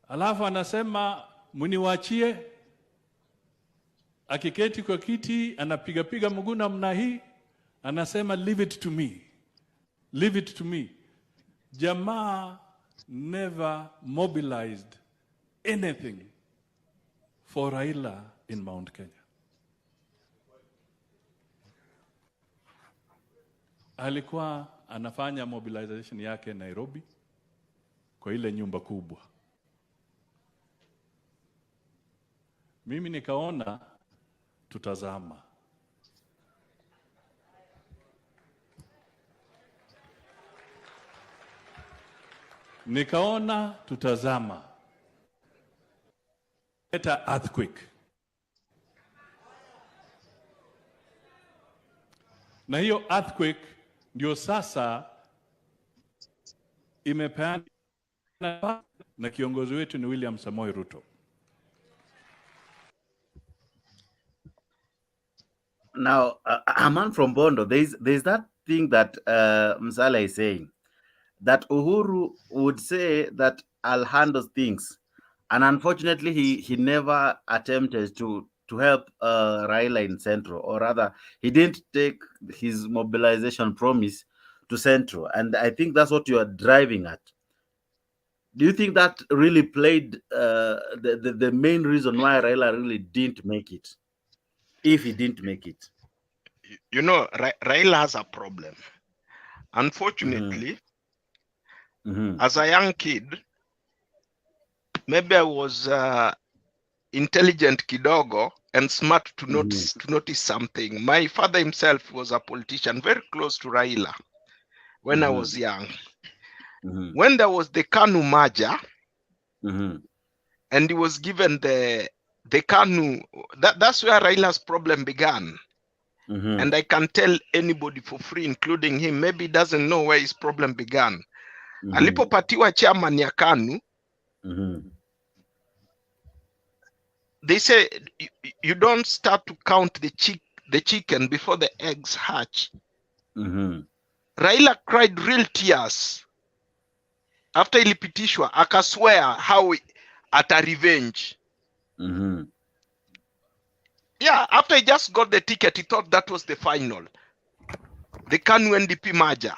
[SPEAKER 8] Alafu anasema muniwachie. Akiketi kwa kiti anapiga mguu namna hii, anasema leave it to me. Leave it to me. Jamaa never mobilized anything for Raila in Mount Kenya. Alikuwa anafanya mobilization yake Nairobi kwa ile nyumba kubwa. Mimi nikaona tutazama. Nikaona tutazama. Eta earthquake. Na hiyo earthquake ndio sasa imepeana na kiongozi wetu ni William Samoei Ruto.
[SPEAKER 1] Now, a man from Bondo, there's that thing that Musalia is saying, that Uhuru would say that I'll handle things, and unfortunately he never attempted to help Raila in Central, or rather he didn't take his mobilization promise to Central, and I think that's what you are driving at. Do you think that really played the main reason why Raila really didn't make it? If he didn't make it,
[SPEAKER 5] you know, Raila has a problem. Unfortunately, as a young kid, maybe I was intelligent kidogo and smart to notice something. My father himself was a politician, very close to Raila when I was young. When there was the KANU merger, and he was given the KANU, that's where Raila's problem began. And I can tell anybody for free, including him, maybe he doesn't know where his problem began. Alipopatiwa chairman ya KANU, they say you don't start to count the chicken before the eggs hatch. Raila cried real tears after ilipitishwa, akaswear how ata revenge. Yeah, after he just got the ticket, he thought that was the final. The KANU NDP merger.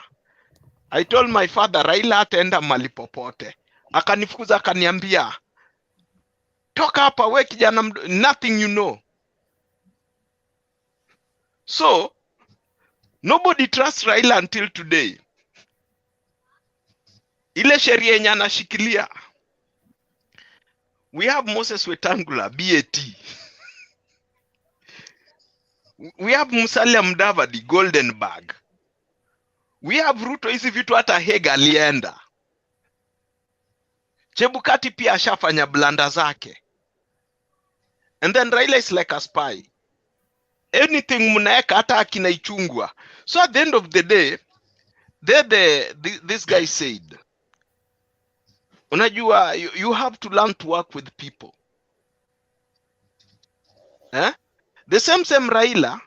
[SPEAKER 5] I told my father, Raila ataenda mahali popote. Akanifukuza, akaniambia, toka hapa we kijana, nothing you know. So, nobody trusts Raila until today. Ile sheria yenye anashikilia, We have Moses Wetangula, BAT. We have Musalia Mudavadi, Golden Bag. We have Ruto, hizi vitu hata Hague alienda. Chebukati pia ashafanya blanda zake. And then Raila is like a spy. Anything mnaeka hata akina Ichungwa. So at the end of the day, this guy said, unajua, you have to learn to work with people. The same Raila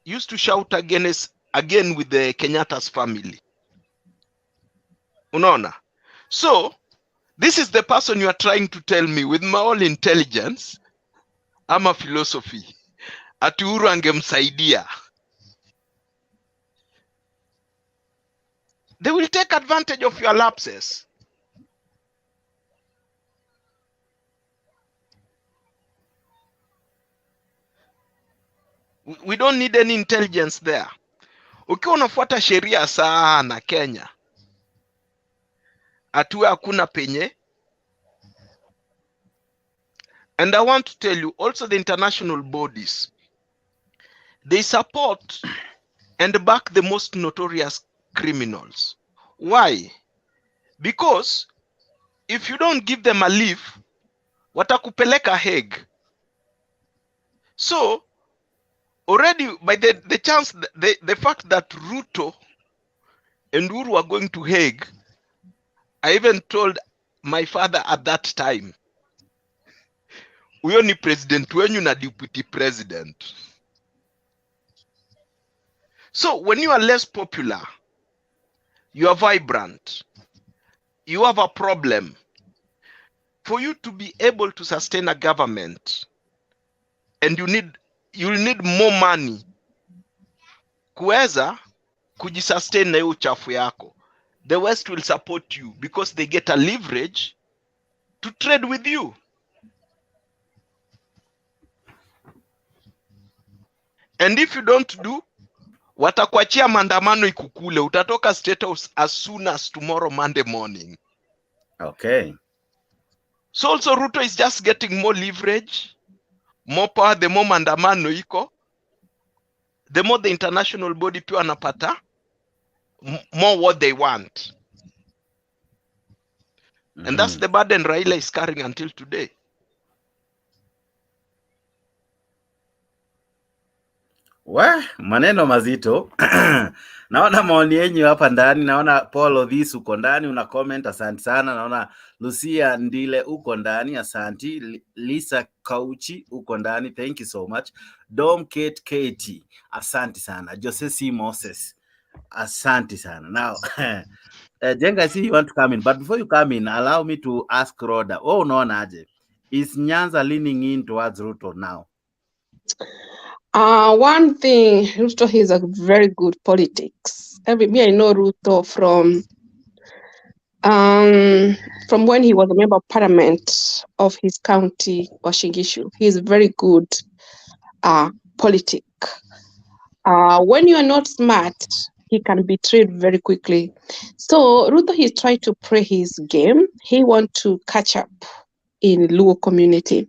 [SPEAKER 5] used to shout again with the Kenyatta's family. Unaona? So, this is the person you are trying to tell me with my all intelligence, ama philosophy, ati Uhuru angemsaidia. They will take advantage of your lapses. We don't need any intelligence there. Ukiwa unafuata sheria sana Kenya, atuwe hakuna penye. And I want to tell you also, the international bodies, they support and back the most notorious criminals. Why? Because if you don't give them a leave, watakupeleka Hague. So already by the chance, the fact that Ruto and Uhuru are going to Hague, I even told my father at that time, huyo ni president wenyu na deputy president. So when you are less popular, you are vibrant, you have a problem, for you to be able to sustain a government, and you'll need more money kuweza kujisustain na hiyo uchafu yako. The West will support you because they get a leverage to trade with you. And if you don't do, watakuachia maandamano ikukule. Utatoka Statehouse as soon as tomorrow Monday morning.
[SPEAKER 1] Okay.
[SPEAKER 5] So also Ruto is just getting more leverage, more power. The more maandamano iko, the more the international body pia wanapata more what they want. And that's the burden Raila is carrying until today.
[SPEAKER 1] Maneno mazito. Naona maoni yenyu hapa ndani. Naona Paul Odhis uko ndani una comment, asante sana. Naona Lucia Ndile uko ndani, asante. Lisa Kauchi uko ndani, thank you so much. Dom Kate Katie, asante sana. Jose C. Moses, asante sana. Now, Jenga, I see you want to come in, but before you come in, allow me to ask Rhoda. Oh, unaona aje? Is Nyanza leaning in towards Ruto now?
[SPEAKER 7] One thing, Ruto is a very good politics. I know Ruto from when he was a member of parliament of his county, Washingishu. He's very good politic. When you are not smart, he can betray very quickly. So Ruto, he's trying to play his game. He wants to catch up in Luo community.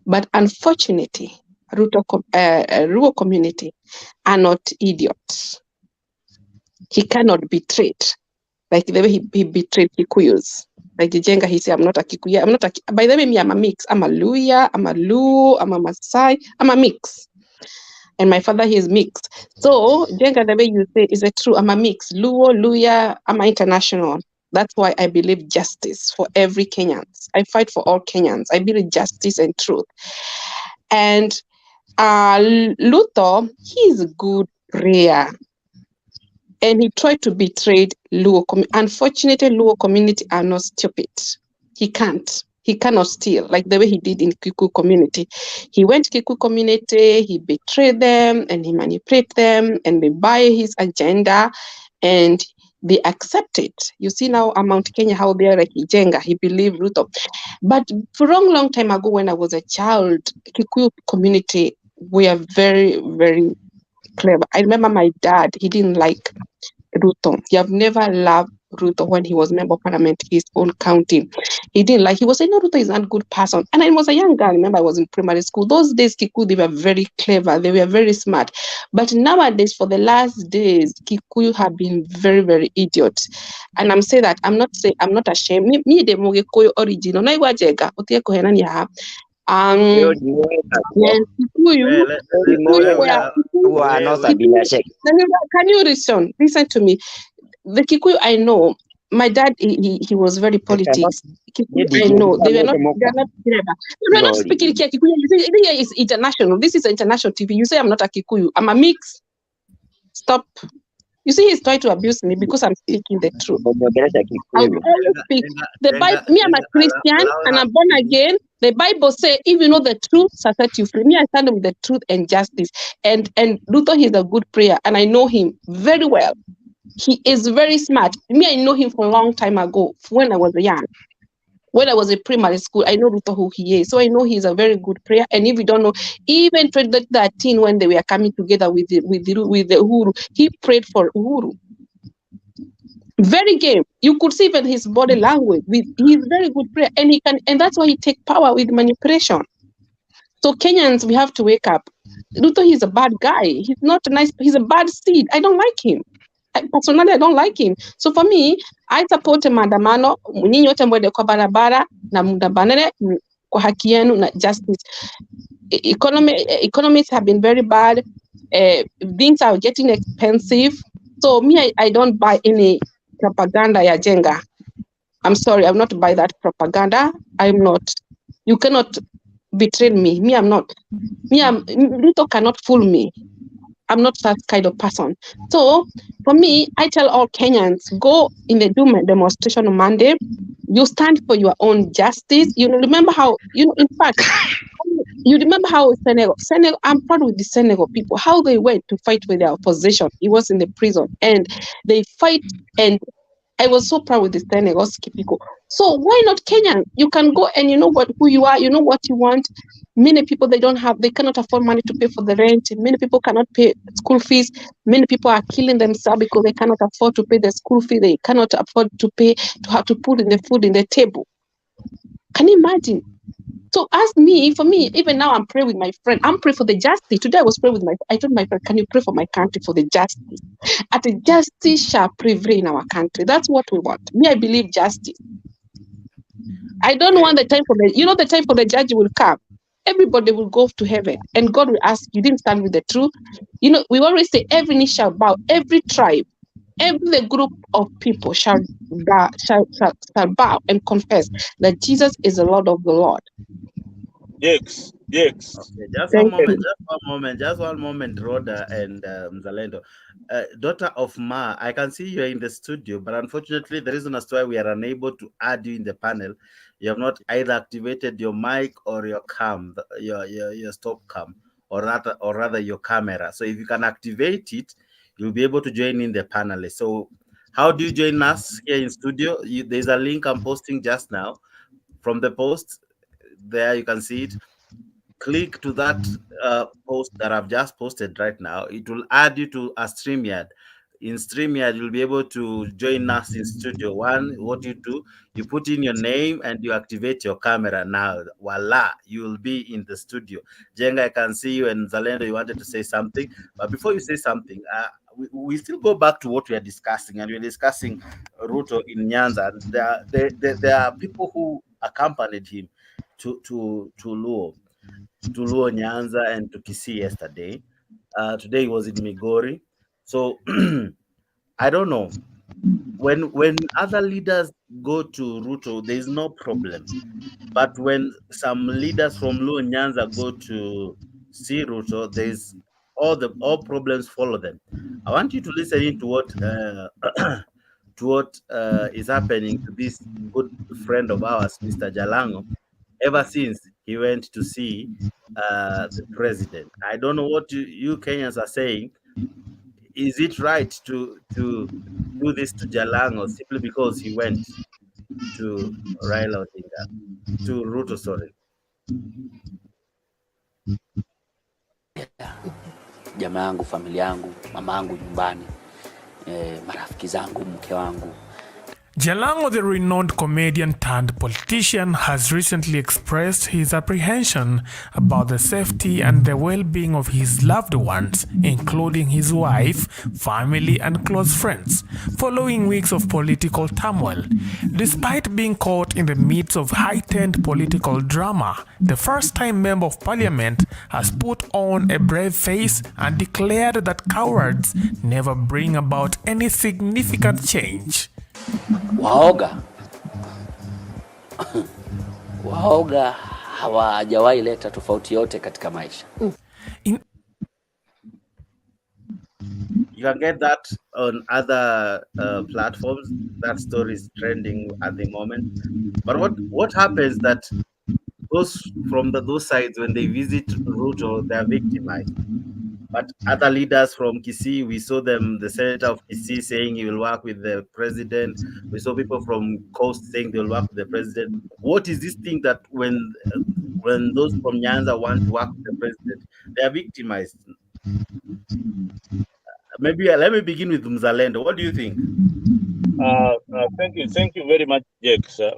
[SPEAKER 7] But unfortunately, Luo community are not idiots. He cannot betray it. Like the way he betrayed Kikuyus. Like Eject, he said, I'm not a Kikuyu. By the way, me, I'm a mix. I'm a Luya, I'm a Luo, I'm a Maasai, I'm a mix. And my father, he is mixed. So, Eject, the way you say, is it true? I'm a mix. Luo, Luya, I'm an international. That's why I believe justice for every Kenyans. I fight for all Kenyans. I believe justice and truth. And Ruto, he is a good prayer. And he tried to betray Luo community. Unfortunately, Luo community are not stupid. He can't. He cannot steal like the way he did in Kikuyu community. He went to Kikuyu community, he betrayed them, and he manipulated them, and they buy his agenda, and they accept it. You see now Mount Kenya, how they are like Eject, he believed Ruto. But for a long time ago, when I was a child, Kikuyu community were very, very clever. I remember my dad, he didn't like Ruto. He have never loved Ruto when he was member of parliament, his own county. He didn't like, he was saying, no, Ruto is not a good person. And I was a young girl, remember I was in primary school. Those days, Kikuyu, they were very clever, they were very smart. But nowadays, for the last days, Kikuyu have been very, very idiots. And I'm saying that, I'm not ashamed. Me the Mogekuyu original, na iwajega, otie kohenani ha. Yes, Kikuyu, can you listen? Listen to me. The Kikuyu I know, my dad, he was very politics. Kikuyu I know, they are not clever. We're not speaking Kikuyu. It's international. This is international TV. You say I'm not a Kikuyu. I'm a mix. Stop. You see, he's trying to abuse me because I'm speaking the truth. I will always speak. The Bible, me, I'm a Christian and I'm born again. The Bible says, if you know the truth, shall set you free. Me, I stand with the truth and justice. And Ruto, he's a good prayer, and I know him very well. He is very smart. Me, I know him from a long time ago, when I was young. When I was in primary school, I know Ruto who he is. So I know he's a very good prayer. And if you don't know, even 2013, when they were coming together with the Uhuru, he prayed for Uhuru. Very game. You could see even his body language. He's very good prayer. And that's why he take power with manipulation. So Kenyans, we have to wake up. Ruto, he's a bad guy. He's not a nice, he's a bad seed. I don't like him. Personally, I don't like him. So for me, I support maandamano, nyinyi wote mwende kwa barabara na mdabanane kwa haki yenu na justice. Economies have been very bad. Things are getting expensive. So me, I don't buy any propaganda ya jenga. I'm sorry, I'm not buy that propaganda. I'm not. You cannot betray me. Me, I'm not. Ruto cannot fool me. I'm not that kind of person. So for me, I tell all Kenyans, go in the demonstration on Monday. You stand for your own justice. You know, remember how, in fact, you remember how Senegal, I'm proud with the Senegal people, how they went to fight with their opposition. He was in the prison and they fight, and I was so proud with the Senegal people. So why not Kenyan? You can go and you know who you are, you know what you want. Many people, they cannot afford money to pay for the rent. Many people cannot pay school fees. Many people are killing themselves because they cannot afford to pay the school fee. They cannot afford to have to put in the food in the table. Can you imagine? So for me, even now I'm praying with my friend. I'm praying for the justice. Today I was praying I told my friend, can you pray for my country for the justice? At the justice shall prevail in our country. That's what we want. Me, I believe justice. I don't want the time for the time for the judge will come. Everybody will go to heaven and God will ask, you didn't stand with the truth. We always say every knee shall bow, every tribe, every group of people shall bow and confess that Jesus is the Lord of the Lord.
[SPEAKER 9] Yes.
[SPEAKER 1] Okay, just one moment, Rhoda and Mzalendo. Daughter of Ma, I can see you're in the studio, but unfortunately, the reason as to why we are unable to add you in the panel, you have not either activated your mic or your cam, your stop cam, or rather your camera. So if you can activate it, you'll be able to join in the panel. So how do you join us here in studio? There's a link I'm posting just now. From the post, there you can see it. Click to that post that I've just posted right now. It will add you to a StreamYard. In StreamYard, you'll be able to join us in studio. What you do, you put in your name and you activate your camera. Now, voila, you will be in the studio. Jenga, I can see you, and Zalendo, you wanted to say something. But before you say something, we still go back to what we are discussing, and we're discussing Ruto in Nyanza. There are people who accompanied him to Luo. To Luo Nyanza and to Kisii yesterday. Today he was in Migori. So I don't know. When other leaders go to Ruto, there is no problem. But when some leaders from Luo Nyanza go to see Ruto, there's all problems follow them. I want you to listen in to what is happening to this good friend of ours, Mr. Jalango, ever since he went to see the president. I don't know what you Kenyans are saying. Is it right to do this to Jalango simply because he went to Raila Odinga, to Ruto, sorry?
[SPEAKER 10] Jamaa yangu, familia yangu, mama yangu nyumbani, marafiki zangu, mke wangu, Jalango, the renowned comedian turned politician, has recently expressed his apprehension about the safety and the well-being of his loved ones, including his wife, family, and close friends, following weeks of political turmoil. Despite being caught in the midst of heightened political drama, the first-time member of parliament has put on a brave face and declared that cowards never bring about any significant change.
[SPEAKER 11] Waoga waoga hawajawahi leta tofauti yote katika maisha.
[SPEAKER 1] You can get that on other platforms. That story is trending at the moment. But what happens that those from those sides, when they visit Ruto, they are victimized. But other leaders from Kisii, we saw them, the senator of Kisii saying he will work with the president. We saw people from Coast saying they will work with the president. What is this thing that when those from Nyanza want to work with the president, they are victimized? Maybe let me begin with Mzalendo. What do you think?
[SPEAKER 9] Thank you very much, Jake, sir.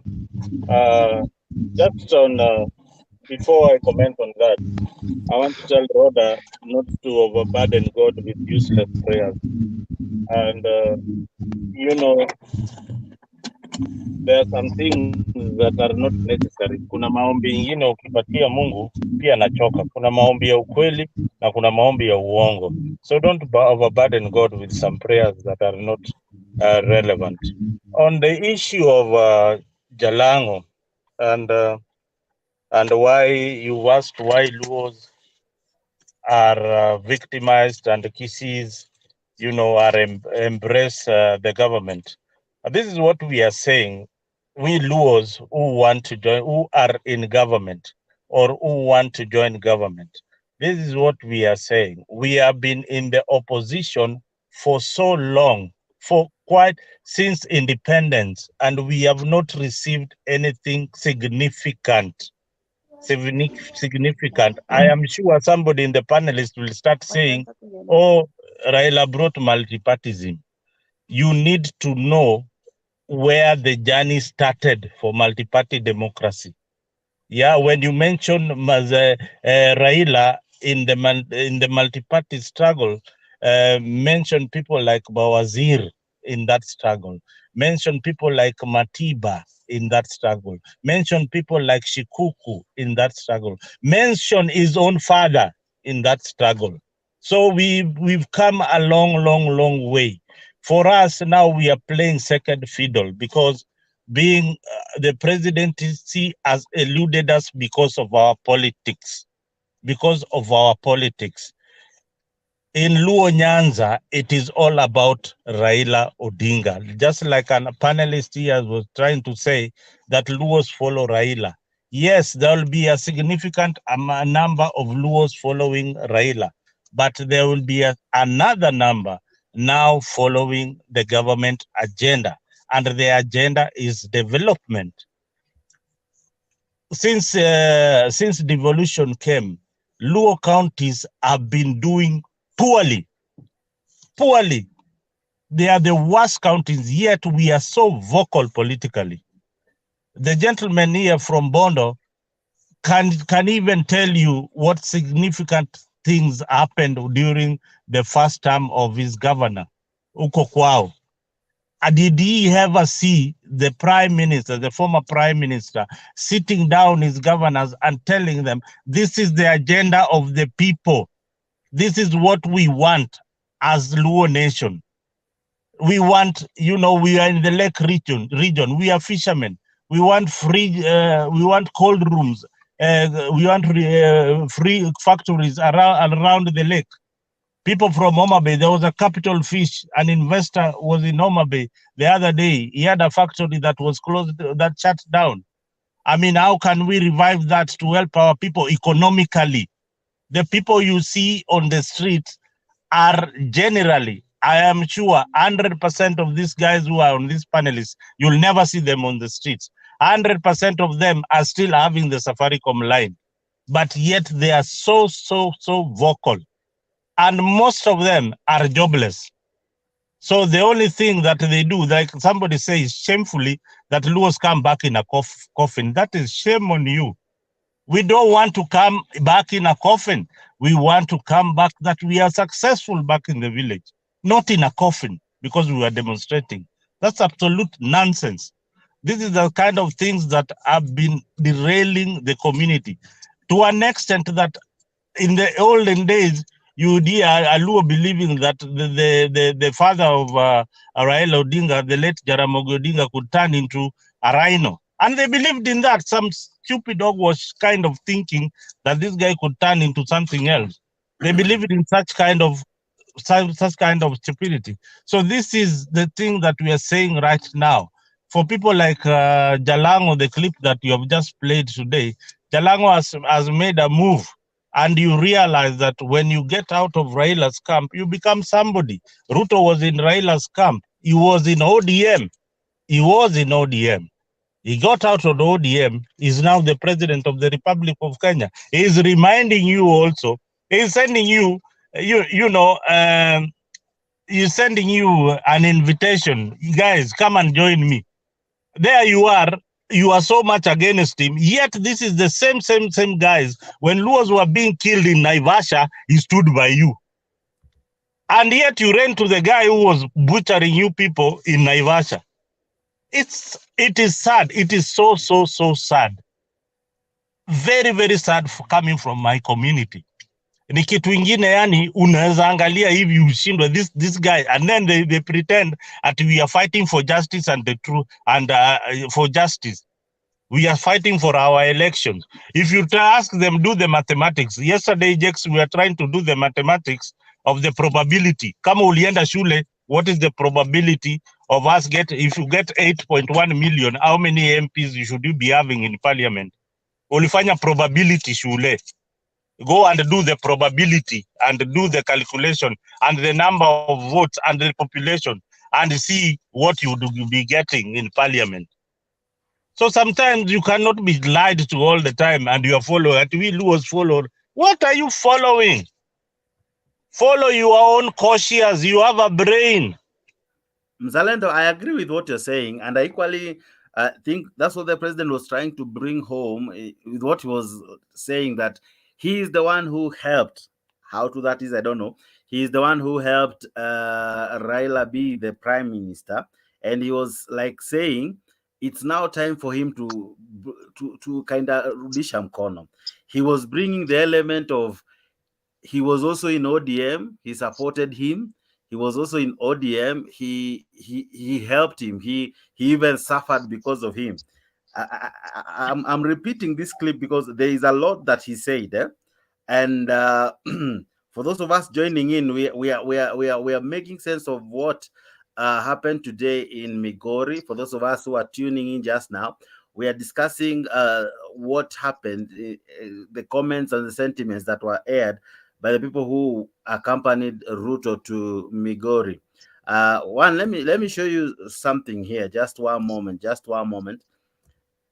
[SPEAKER 9] Just on before I comment on that, I want to tell Rhoda not to overburden God with useless prayers. And there are some things that are not necessary. Kuna maombi ingine ukipatia Mungu pia anachoka. Kuna maombi ya ukweli na kuna maombi ya uongo. So don't overburden God with some prayers that are not relevant. On the issue of Jalango and why you asked why Luos are victimized and Kisis, are embrace the government. This is what we are saying. We Luos who want to join, who are in government or who want to join government. This is what we are saying. We have been in the opposition for so long, for quite since independence, and we have not received anything significant. I am sure somebody in the panelists will start saying, oh, Raila brought multipartyism. You need to know where the journey started for multi-party democracy. Yeah, when you mention Raila in the multi-party struggle, mention people like Bawazir in that struggle, mention people like Matiba in that struggle, mention people like Shikuku in that struggle, mention his own father in that struggle. So we've come a long way. For us now, we are playing second fiddle because being the presidency has eluded us because of our politics. In Luo Nyanza, it is all about Raila Odinga. Just like a panelist here was trying to say that Luos follow Raila. Yes, there will be a significant number of Luos following Raila, but there will be another number now following the government agenda, and the agenda is development. Since devolution came, Luo counties have been doing poorly. They are the worst counties, yet we are so vocal politically. The gentleman here from Bondo can even tell you what significant things happened during the first term of his governor, uko kwao. Did he ever see the prime minister, the former prime minister, sitting down his governors and telling them, this is the agenda of the people. This is what we want as Luo nation. We want, we are in the lake region. We are fishermen. We want free, we want cold rooms. We want free factories around the lake. People from Homa Bay, there was a capital fish, an investor was in Homa Bay the other day. He had a factory that was closed, that shut down. I mean, how can we revive that to help our people economically? The people you see on the streets are generally, I am sure, 100% of these guys who are on these panelists, you'll never see them on the streets. 100% of them are still having the Safaricom line, but yet they are so vocal. And most of them are jobless. So the only thing that they do, like somebody says shamefully, that Luos come back in a coffin. That is shame on you. We don't want to come back in a coffin. We want to come back that we are successful back in the village, not in a coffin because we are demonstrating. That's absolute nonsense. This is the kind of things that have been derailing the community to an extent that in the olden days, you would hear Aluo believing that the father of Raila Odinga, the late Jaramogi Odinga, could turn into a rhino. And they believed in that. Some stupid dog was kind of thinking that this guy could turn into something else. They believed in such kind of stupidity. So this is the thing that we are saying right now. For people like Jalango, the clip that you have just played today, Jalango has made a move. And you realize that when you get out of Raila's camp, you become somebody. Ruto was in Raila's camp. He was in ODM. He got out of ODM. He's now the president of the Republic of Kenya. He's reminding you also. He's sending you, he's sending you an invitation. You guys, come and join me. There you are. You are so much against him, yet this is the same guys. When Luos were being killed in Naivasha, he stood by you. And yet you ran to the guy who was butchering you people in Naivasha. It is sad. It is so sad. Very, very sad for coming from my community. Ni kitu ingine yani unaweza angalia hivi ushindwe this guy, and then they pretend that we are fighting for justice and the truth and for justice. We are fighting for our elections. If you ask them, do the mathematics. Yesterday, Eject, we are trying to do the mathematics of the probability. Kama ulienda shule, what is the probability of us if you get 8.1 million, how many MPs should you be having in parliament? Ulifanya probability shule. Go and do the probability and do the calculation and the number of votes and the population and see what you would be getting in parliament. So sometimes you cannot be lied to all the time and you are following. We Luos followed. What are you following? Follow your own cautious. You have a brain.
[SPEAKER 1] Mzalendo, I agree with what you're saying, and I equally think that's what the president was trying to bring home with what he was saying, that he is the one who helped. How to that is, I don't know. He is the one who helped Raila be the prime minister, and he was like saying it's now time for him to kind of rudisha mkono. He was bringing the element of, he was also in ODM, he supported him. He was also in ODM, he helped him. He even suffered because of him. I'm repeating this clip because there is a lot that he said, and for those of us joining in, we are making sense of what happened today in Migori. For those of us who are tuning in just now, we are discussing what happened, the comments and the sentiments that were aired by the people who accompanied Ruto to Migori. Let me show you something here. Just one moment.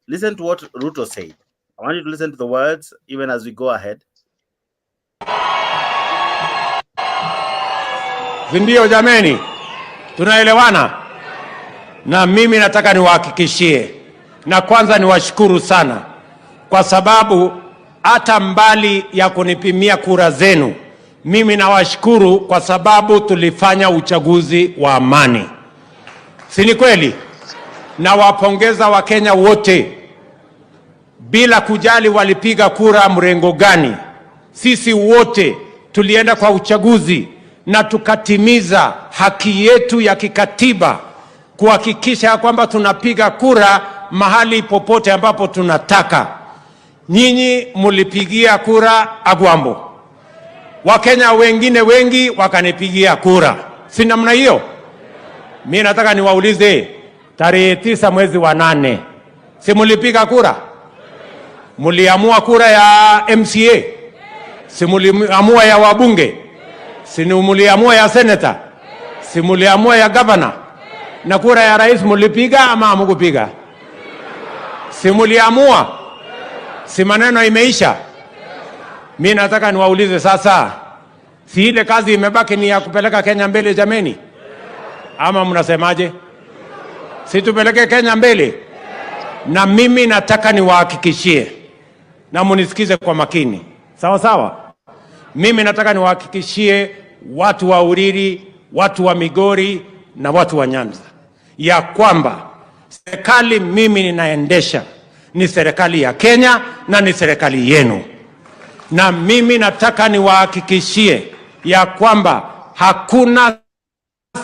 [SPEAKER 1] Listen to what Ruto said. I want you to listen to the words even as we go ahead.
[SPEAKER 12] Ndio jameni, tunaelewana? Na mimi nataka niwahakikishie, na kwanza niwashukuru sana kwa sababu hata mbali ya kunipimia kura zenu, mimi nawashukuru kwa sababu tulifanya uchaguzi wa amani. Si ni kweli? Na wapongeza Wakenya wote bila kujali walipiga kura mrengo gani. Sisi wote tulienda kwa uchaguzi na tukatimiza haki yetu ya kikatiba kuhakikisha kwamba tunapiga kura mahali popote ambapo tunataka. Nyinyi mulipigia kura Agwambo. Wakenya wengine wengi wakanipigia kura. Si namna hiyo? Mimi nataka niwaulize, tarehe 9 mwezi wa 8, si mulipiga kura? Muliamua kura ya MCA? Si muliamua ya wabunge? Si muliamua ya senator? Si muliamua ya governor? Na kura ya rais mulipiga ama hamukupiga? Si muliamua? Si maneno imeisha? Mimi nataka niwaulize sasa, si ile kazi imebaki ni ya kupeleka Kenya mbele jameni? ama mnasemaje? Si tupeleke Kenya mbele? Na mimi nataka niwahakikishie, na munisikize kwa makini, sawa sawa. Mimi nataka niwahakikishie watu wa Uriri, watu wa Migori na watu wa Nyanza ya kwamba serikali mimi ninaendesha ni serikali ya Kenya na ni serikali yenu. Na mimi nataka niwahakikishie ya kwamba hakuna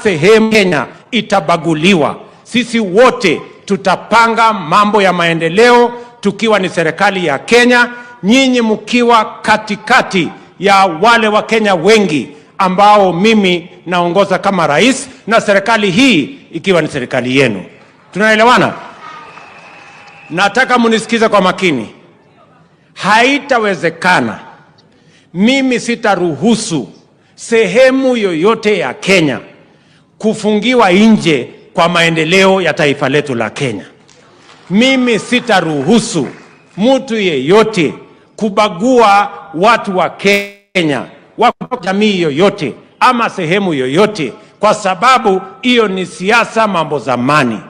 [SPEAKER 12] sehemu Kenya itabaguliwa. Sisi wote tutapanga mambo ya maendeleo tukiwa ni serikali ya Kenya, nyinyi mkiwa katikati ya wale wa Kenya wengi ambao mimi naongoza kama rais, na serikali hii ikiwa ni serikali yenu. Tunaelewana? Nataka munisikize kwa makini. Haitawezekana, mimi sitaruhusu sehemu yoyote ya Kenya kufungiwa nje kwa maendeleo ya taifa letu la Kenya. Mimi sitaruhusu mtu yeyote kubagua watu wa Kenya, wa jamii yoyote ama sehemu yoyote, kwa sababu hiyo ni siasa mambo zamani.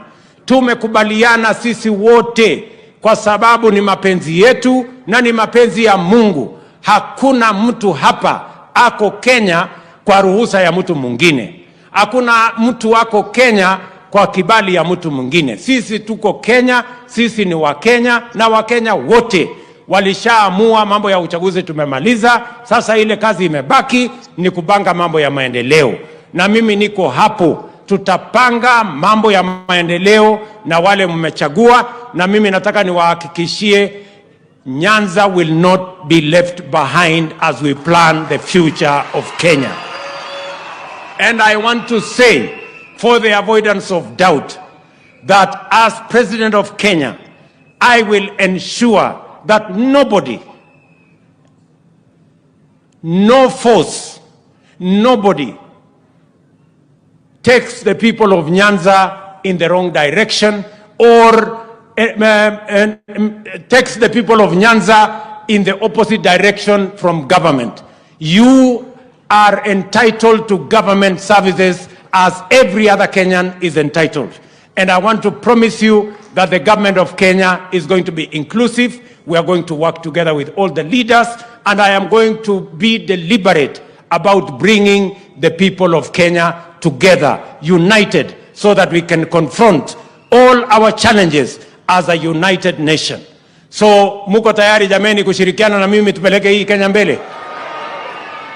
[SPEAKER 12] Tumekubaliana sisi wote, kwa sababu ni mapenzi yetu na ni mapenzi ya Mungu. Hakuna mtu hapa ako Kenya kwa ruhusa ya mtu mwingine. Hakuna mtu wako Kenya kwa kibali ya mtu mwingine. Sisi tuko Kenya, sisi ni Wakenya, na Wakenya wote walishaamua mambo ya uchaguzi tumemaliza. Sasa ile kazi imebaki ni kupanga mambo ya maendeleo, na mimi niko hapo. Tutapanga mambo ya maendeleo na wale mmechagua, na mimi nataka niwahakikishie Nyanza will not be left behind as we plan the future of Kenya. And I want to say, for the avoidance of doubt, that as President of Kenya, I will ensure that nobody, no force, nobody takes the people of Nyanza in the wrong direction, or takes the people of Nyanza in the opposite direction from government. You are entitled to government services as every other Kenyan is entitled. And I want to promise you that the government of Kenya is going to be inclusive. We are going to work together with all the leaders, and I am going to be deliberate about bringing the people of Kenya together, united, so that we can confront all our challenges as a united nation. So, muko tayari jameni kushirikiana na mimi tupeleke hii Kenya mbele?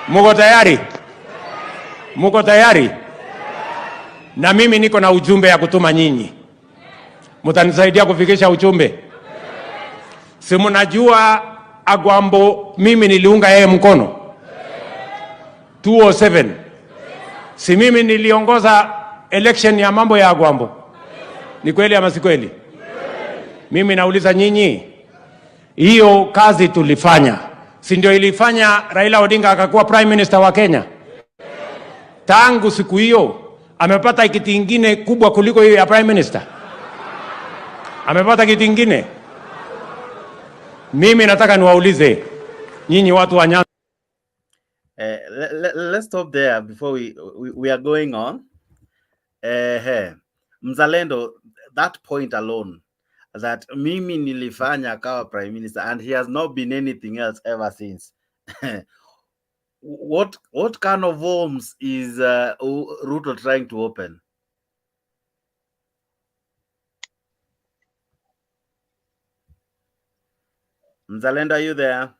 [SPEAKER 12] Muko tayari? Muko tayari? Na mimi niko na ujumbe ya kutuma nyinyi. Mutanisaidia kufikisha ujumbe? Si mnajua Agwambo mimi niliunga yeye mkono 207. Si mimi niliongoza election ya mambo ya Agwambo? Ni kweli ama si kweli? Mimi nauliza nyinyi, hiyo kazi tulifanya, si ndio ilifanya Raila Odinga akakuwa prime minister wa Kenya? Tangu siku hiyo amepata kiti kingine kubwa kuliko hiyo ya prime minister? Amepata kiti kingine? Mimi nataka niwaulize nyinyi watu wa Nyanza.
[SPEAKER 1] Let's stop there before we are going on. Mzalendo, that point alone, that mimi nilifanya kawa prime minister, and he has not been anything else ever since. What kind of homes is Ruto trying to open? Mzalendo, are you there?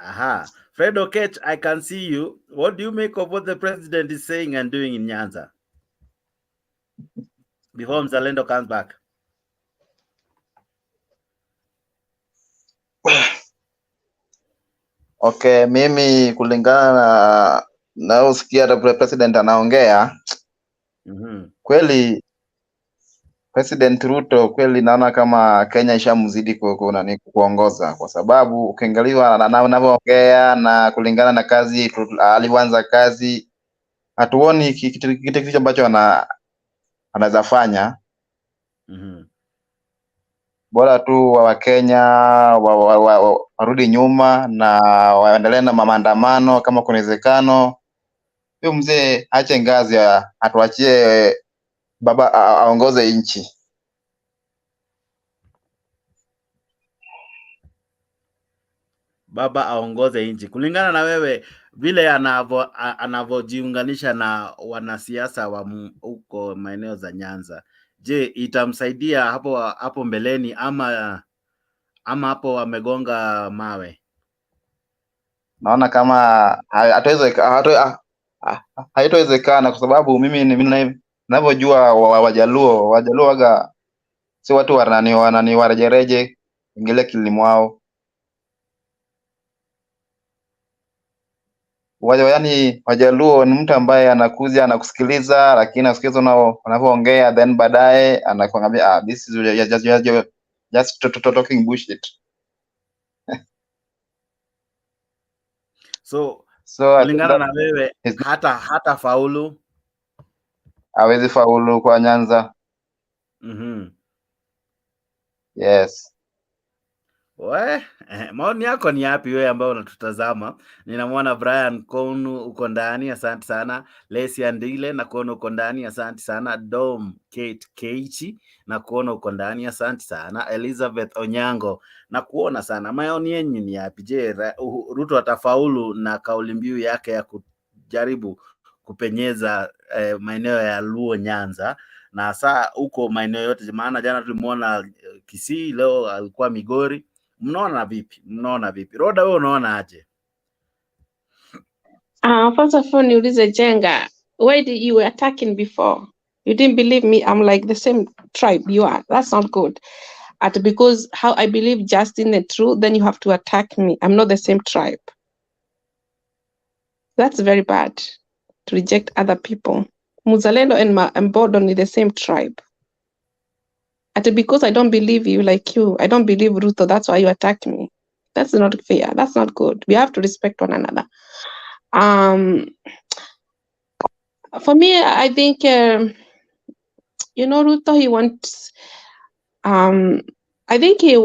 [SPEAKER 1] Aha. Fred Okech, I can see you. What do you make of what the president is saying and doing in Nyanza? Before Mzalendo comes back.
[SPEAKER 13] Okay, mimi kulingana na usikia president anaongea, kweli President Ruto kweli naona kama Kenya ishamzidi kuongoza, kwa sababu ukiangaliwa anavyoongea na kulingana na kazi alianza kazi, hatuoni kitu ambacho anaweza fanya. Bora tu wa Kenya warudi nyuma na waendelee na maandamano kama kunawezekano, huyo mzee ache ngazi, atuachie baba aongoze nchi.
[SPEAKER 1] Baba aongoze nchi. Kulingana na wewe, vile anavyojiunganisha na wanasiasa wa huko maeneo za Nyanza, je, itamsaidia hapo mbeleni ama hapo amegonga mawe?
[SPEAKER 13] Naona kama haitowezekana, kwa sababu mimi ninavyojua Wajaluo waga si watu wanani warejereje ingile kilimo wao. Yaani Wajaluo ni mtu ambaye anakuja anakusikiliza, lakini anasikiliza unavyoongea, then baadaye anakuambia this is just talking bullshit.
[SPEAKER 1] So kulingana na wewe hata faulu
[SPEAKER 13] hawezi faulu kwa Nyanza. Yes.
[SPEAKER 1] Maoni yako ni yapi wewe ambao unatutazama? Ninamwona Brian Konu uko ndani, asante sana. Lesi Andile na kuona uko ndani, asante sana. Dom Kate Keichi na kuona uko ndani, asante sana. Elizabeth Onyango na kuona sana. Maoni yenu ni yapi? Je, Ruto atafaulu na kauli mbiu yake ya kujaribu kupenyeza maeneo ya Luo Nyanza na saa huko maeneo yote? Maana jana tulimuona Kisii, leo alikuwa Migori. Mnaona vipi? Roda, wewe unaona aje?
[SPEAKER 7] First of all, niulize Jenga, why did you were attacking before? You didn't believe me. I'm like the same tribe you are. That's not good. Because how I believe just in the truth, then you have to attack me. I'm not the same tribe. That's very bad to reject other people. Muzalendo and Bodon is the same tribe. Because I don't believe you like you, I don't believe Ruto, that's why you attack me. That's not fair. That's not good. We have to respect one another. For me, I think, Ruto, he wants, I think he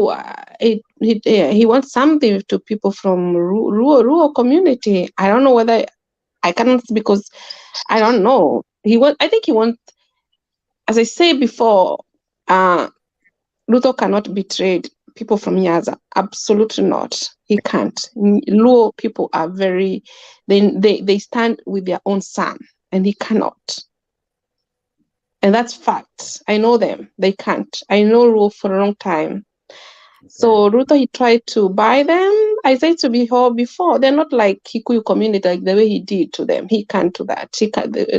[SPEAKER 7] wants something to people from rural community. I don't know whether I cannot, because I don't know. I think he wants, as I said before, Ruto cannot betray people from Nyanza. Absolutely not. He can't. Luo people are very, they stand with their own son, and he cannot. And that's facts. I know them. They can't. I know Ruo for a long time. Okay. So Ruto, he tried to buy them. I said to before, they're not like Kikuyu community, like the way he did to them. He can't do that.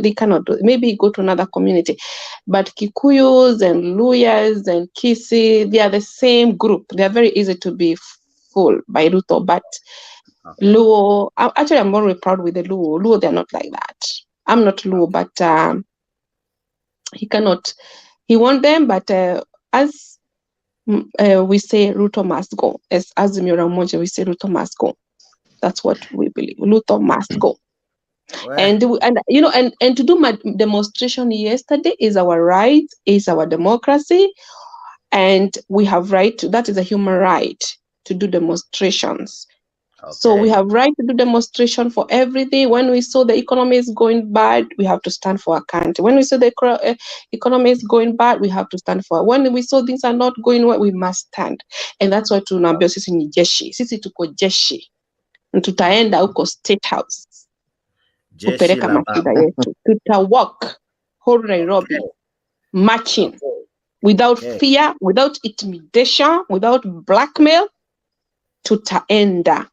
[SPEAKER 7] They cannot do it. Maybe he go to another community. But Kikuyus and Luyas and Kisi, they are the same group. They are very easy to be fooled by Ruto. But okay. Luo, actually, I'm very proud with the Luo. Luo, they're not like that. I'm not Luo, but he cannot. He wants them, but as we say, Ruto must go. As Azimio Moja, we say Ruto must go. That's what we believe. Ruto must go. Well. And to do my demonstration yesterday is our right, is our democracy, and we have right to. That is a human right to do demonstrations. Okay. So we have right to do demonstration for everything. When we saw the economy is going bad, we have to stand for our country. When we saw the economy is going bad, we have to stand for it. When we saw things are not going well, we must stand. And that's why tunaambia sisi ni jeshi. Sisi tuko jeshi. Tutaenda huko Statehouse. Kupeleka mashida yetu. Tutawalk whole Nairobi, marching, without fear, without intimidation, without blackmail. Tutaenda.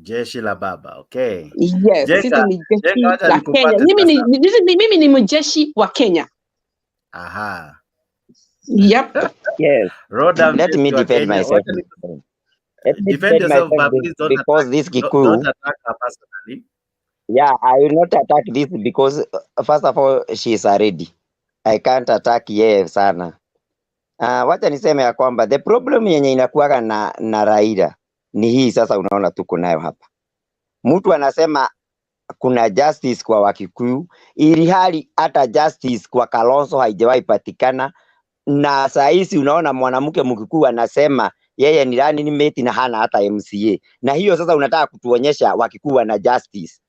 [SPEAKER 1] Jeshi la baba, okay.
[SPEAKER 7] Yes, sisi ni jeshi la Kenya. Mimi ni mjeshi wa Kenya.
[SPEAKER 1] Aha.
[SPEAKER 7] Yep.
[SPEAKER 3] Yes.
[SPEAKER 1] Roda,
[SPEAKER 3] let me defend myself.
[SPEAKER 1] Defend yourself, but please don't
[SPEAKER 3] because
[SPEAKER 1] attack,
[SPEAKER 3] this Kikuyu.
[SPEAKER 1] Don't attack her personally.
[SPEAKER 3] Yeah, I will not attack this because first of all, she is already. I can't attack yeye sana. Wacha niseme ya kwamba the problem yenye inakuwaga na Raila ni hii sasa. Unaona tuko nayo hapa, mtu anasema kuna justice kwa Wakikuyu, ili hali hata justice kwa Kalonzo haijawahi patikana. Na saa hizi unaona mwanamke Mkikuyu anasema yeye ni running mate na hana hata MCA, na hiyo sasa unataka kutuonyesha Wakikuyu na justice.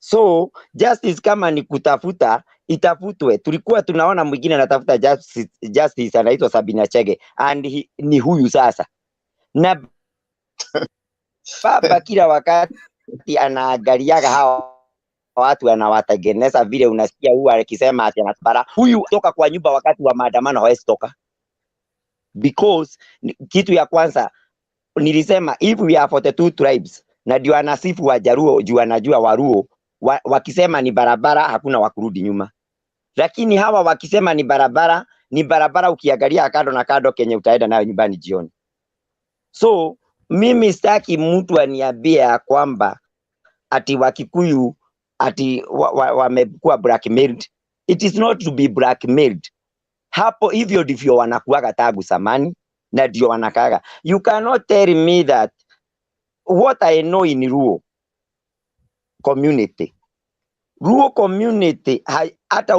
[SPEAKER 3] So justice kama ni kutafuta itafutwe. Tulikuwa tunaona mwingine anatafuta justice anaitwa Sabina Chege and ni huyu sasa, na baba kila wakati anaangaliaga hawa watu anawatengeneza vile unasikia huyu akisema ati anatubara. Huyu toka kwa nyumba wakati wa maandamano hawezi toka, because kitu ya kwanza nilisema if we are 42 tribes na ndio anasifu wa Jaruo juu anajua Waruo wakisema ni barabara hakuna wakurudi nyuma, lakini hawa wakisema ni barabara ukiangalia kando na kando Kenya utaenda nayo nyumbani jioni. So mimi sitaki mtu aniambie kwamba ati Wakikuyu ati wamekuwa blackmailed. It is not to be blackmailed. Hapo hivyo ndivyo wanakuaga tangu zamani na ndio wanakaga. You cannot tell me that what I know in Luo community. Luo community hata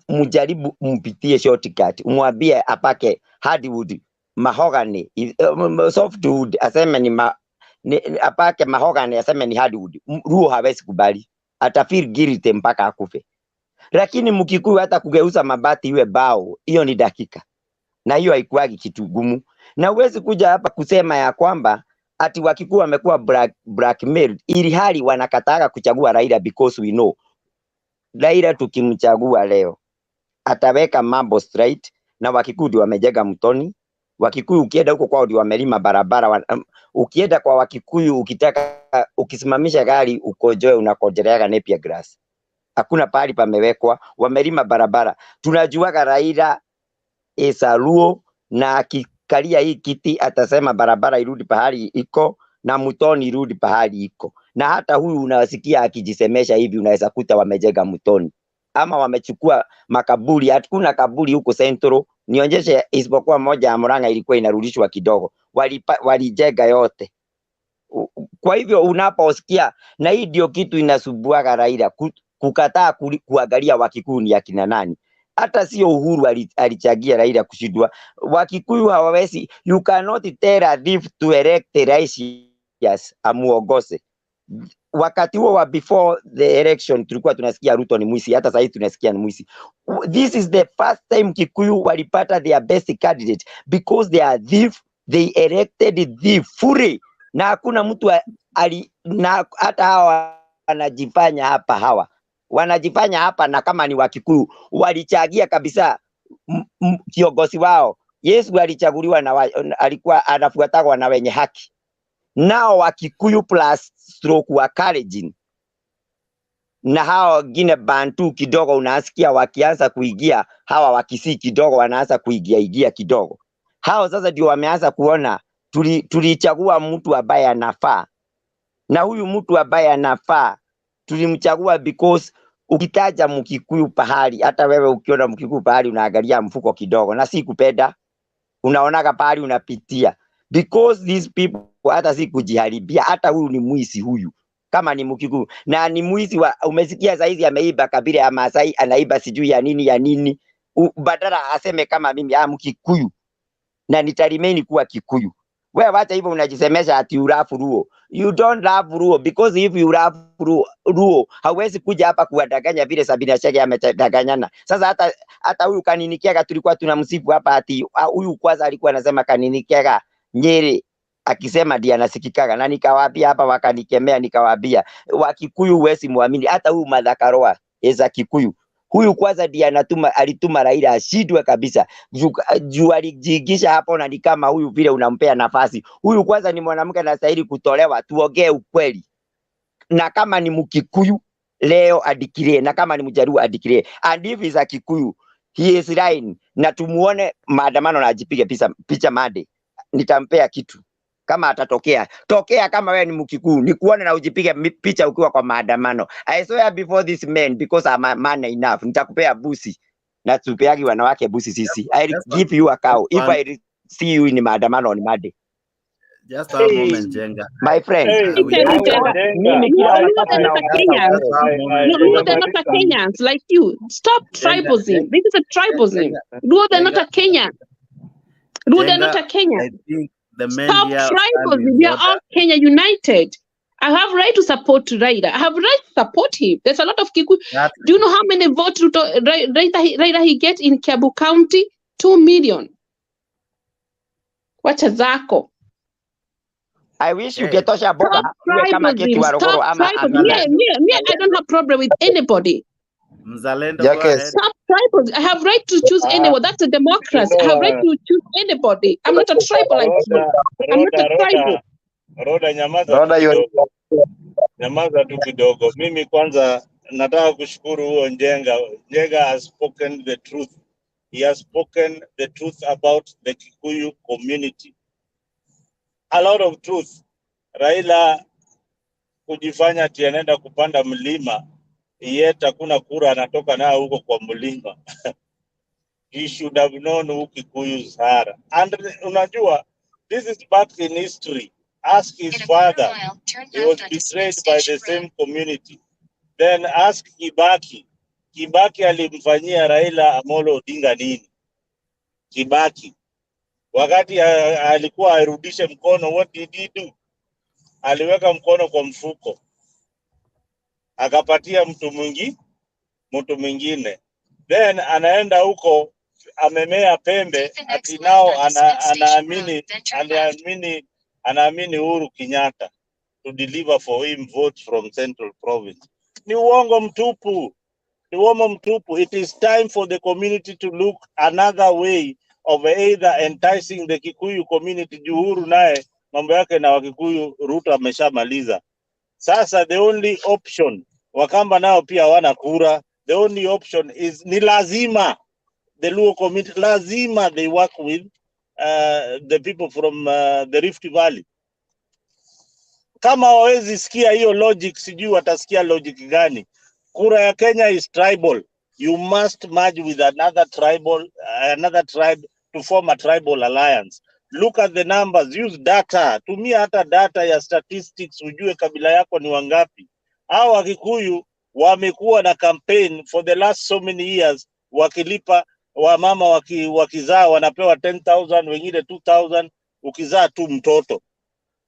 [SPEAKER 3] mujaribu mpitie shortcut umwambie apake hardwood mahogany softwood aseme ni apake mahogany aseme ni hardwood. Luo hawezi kubali, atafeel guilty mpaka akufe. Lakini Mkikuyu hata kugeuza mabati iwe bao, hiyo ni dakika, na hiyo haikuagi kitu gumu. Na uwezi kuja hapa kusema ya kwamba ati Wakikuyu wamekuwa blackmailed ili hali wanakataka kuchagua Raila, because we know Raila tukimchagua leo ataweka mambo straight, na Wakikuyu ndio wamejenga mtoni. Wakikuyu ukienda huko kwao ndio wamelima barabara. Ukienda kwa Wakikuyu ukitaka ukisimamisha gari ukojoe unakojeleaga nepia grass. Hakuna pahali pamewekwa, wamelima barabara. Tunajuaga Raila Luo, na akikalia hii kiti atasema barabara irudi pahali iko na mtoni irudi pahali iko. Na hata huyu unawasikia akijisemesha hivi, unaweza kuta wamejenga mtoni ama wamechukua makaburi. Hakuna kaburi huko Central, nionyeshe isipokuwa moja ya Murang'a ilikuwa inarudishwa kidogo. Walijenga yote. Kwa hivyo unaposikia, na hii ndio kitu inasubuaga Raila, kukataa kuangalia Wakikuyu ni akina nani. Hata sio Uhuru alichagia Raila kushindwa. Wakikuyu hawawezi. You cannot tell a thief to elect righteous amuogose. Wakati huo wa before the election tulikuwa tunasikia Ruto ni mwisi, hata sasa tunasikia ni mwisi. This is the first time Kikuyu walipata their best candidate, because they are thief, they elected thief fully. Na hakuna mtu na hata hawa wanajifanya hapa na kama ni Wakikuyu walichagia kabisa kiongozi wao. Yesu alichaguliwa na alikuwa anafuatwa na wenye haki. Nao Wakikuyu plus stroke wa Kalenjin na hao wengine Bantu kidogo unasikia wakianza kuingia, hawa Wakisii kidogo wanaanza kuingia kidogo. Hao sasa ndio wameanza kuona tulichagua mtu ambaye anafaa, na huyu mtu ambaye anafaa tulimchagua because ukitaja Mkikuyu pahali, hata wewe ukiona Mkikuyu pahali unaangalia mfuko kidogo, na si kupenda, unaonaga pahali unapitia, because these people hata si kujiharibia. Hata huyu ni mwisi huyu, kama ni Mkikuyu na ni mwisi umesikia saizi ameiba kabila ya Masai, anaiba sijui ya nini badala aseme kama mimi Mkikuyu na nitarimeni kuwa Kikuyu. Wewe wacha hivyo unajisemesha ati you love Luo. You don't love Luo, because if you love Luo hauwezi kuja hapa kuwadanganya vile Sabina Chege ametadanganyana. Sasa hata huyu Kaninikiaga tulikuwa tunamsifu hapa ati huyu kwanza alikuwa anasema Kaninikiaga Nyeri akisema ndiye anasikikaga, na nikawaambia hapa wakanikemea, nikawaambia Wakikuyu huwezi muamini. Hata huyu Madhakaroa eza Kikuyu huyu kwanza ndiye alituma Raila ashindwe kabisa. Juu alijigisha hapo, na ni kama huyu vile unampea nafasi. Huyu kwanza ni mwanamke anastahili kutolewa, tuongee ukweli. Na kama ni Mkikuyu leo adikirie, na kama ni Mjaruo adikirie. And if is a Kikuyu, he is lying. Na tumuone maandamano na ajipige picha Made. Nitampea kitu. Kama atatokea, tokea kama wewe ni Mkikuyu, nikuone na ujipige picha ukiwa kwa maandamano. I swear before this man, because I'm a man enough, nitakupea busi. Na tupeagi wanawake busi sisi. I give you a cow if I see you in maandamano on Monday.
[SPEAKER 1] Just a moment, Jenga.
[SPEAKER 3] My friend.
[SPEAKER 7] Mimi kila wakati na Kenyans. No, they're not a Kenyans like you. Stop tribalism. This is a tribalism. No, they're not a Kenyan. No, they're not a Kenyan.
[SPEAKER 1] I think the men
[SPEAKER 7] Stop
[SPEAKER 1] here
[SPEAKER 7] tribalism. We are all Kenya united. I have right to support Raila. I have right to support him. There's a lot of Kikuyu.
[SPEAKER 1] Exactly.
[SPEAKER 7] Do you know how many votes Raila he get in Kiambu County? 2 million. Wacha zako.
[SPEAKER 3] I wish you
[SPEAKER 1] Okay.
[SPEAKER 3] getosha boga
[SPEAKER 7] Stop
[SPEAKER 3] uwe kama keti
[SPEAKER 7] tribalism.
[SPEAKER 3] wa Rogoro
[SPEAKER 7] Stop
[SPEAKER 3] ama
[SPEAKER 7] tribalism. Me, I don't have problem with anybody.
[SPEAKER 1] Mzalendo, go
[SPEAKER 13] Jacques,
[SPEAKER 1] ahead.
[SPEAKER 7] Stop tribalism. I have right to choose anyone. That's a democracy. I have right to choose anybody. I'm not a tribalist. I'm not a tribal.
[SPEAKER 9] Roda, nyamaza tu
[SPEAKER 13] Roda,
[SPEAKER 9] kidogo. Nyamaza tu kidogo. Mimi kwanza nataka kushukuru huo Njenga. Njenga has spoken the truth. He has spoken the truth about the Kikuyu community. A lot of truth. Raila kujifanya ati anaenda kupanda mlima, yet hakuna kura anatoka nayo huko kwa mlima. He should have known who Kikuyu Sahara. And unajua, this is back in history. Ask his father. He was betrayed by the same community. Then ask Kibaki. Kibaki alimfanyia Raila Amolo Odinga nini? Kibaki. Wakati alikuwa airudishe mkono, what did he do? Aliweka mkono kwa mfuko. Akapatia mtu mwingine. Then anaenda huko amemea pembe ati nao anaamini Uhuru Kenyatta to deliver for him votes from Central Province. Ni uongo mtupu. Ni uongo mtupu. It is time for the community to look another way of either enticing the Kikuyu community. Uhuru naye mambo yake na Wakikuyu Ruto ameshamaliza. Sasa the only option, Wakamba nao pia hawana kura. The only option is ni lazima the Luo community, lazima they work with the people from the Rift Valley. Kama hawezi sikia hiyo logic, sijui watasikia logic gani. Kura ya Kenya is tribal. You must merge with another tribe to form a tribal alliance. Look at the numbers, use data. Tumia hata data ya statistics ujue kabila yako ni wangapi. Hao Wakikuyu wamekuwa na campaign for the last so many years, wakilipa wamama wakizaa wanapewa 10,000, wengine 2,000 ukizaa tu mtoto.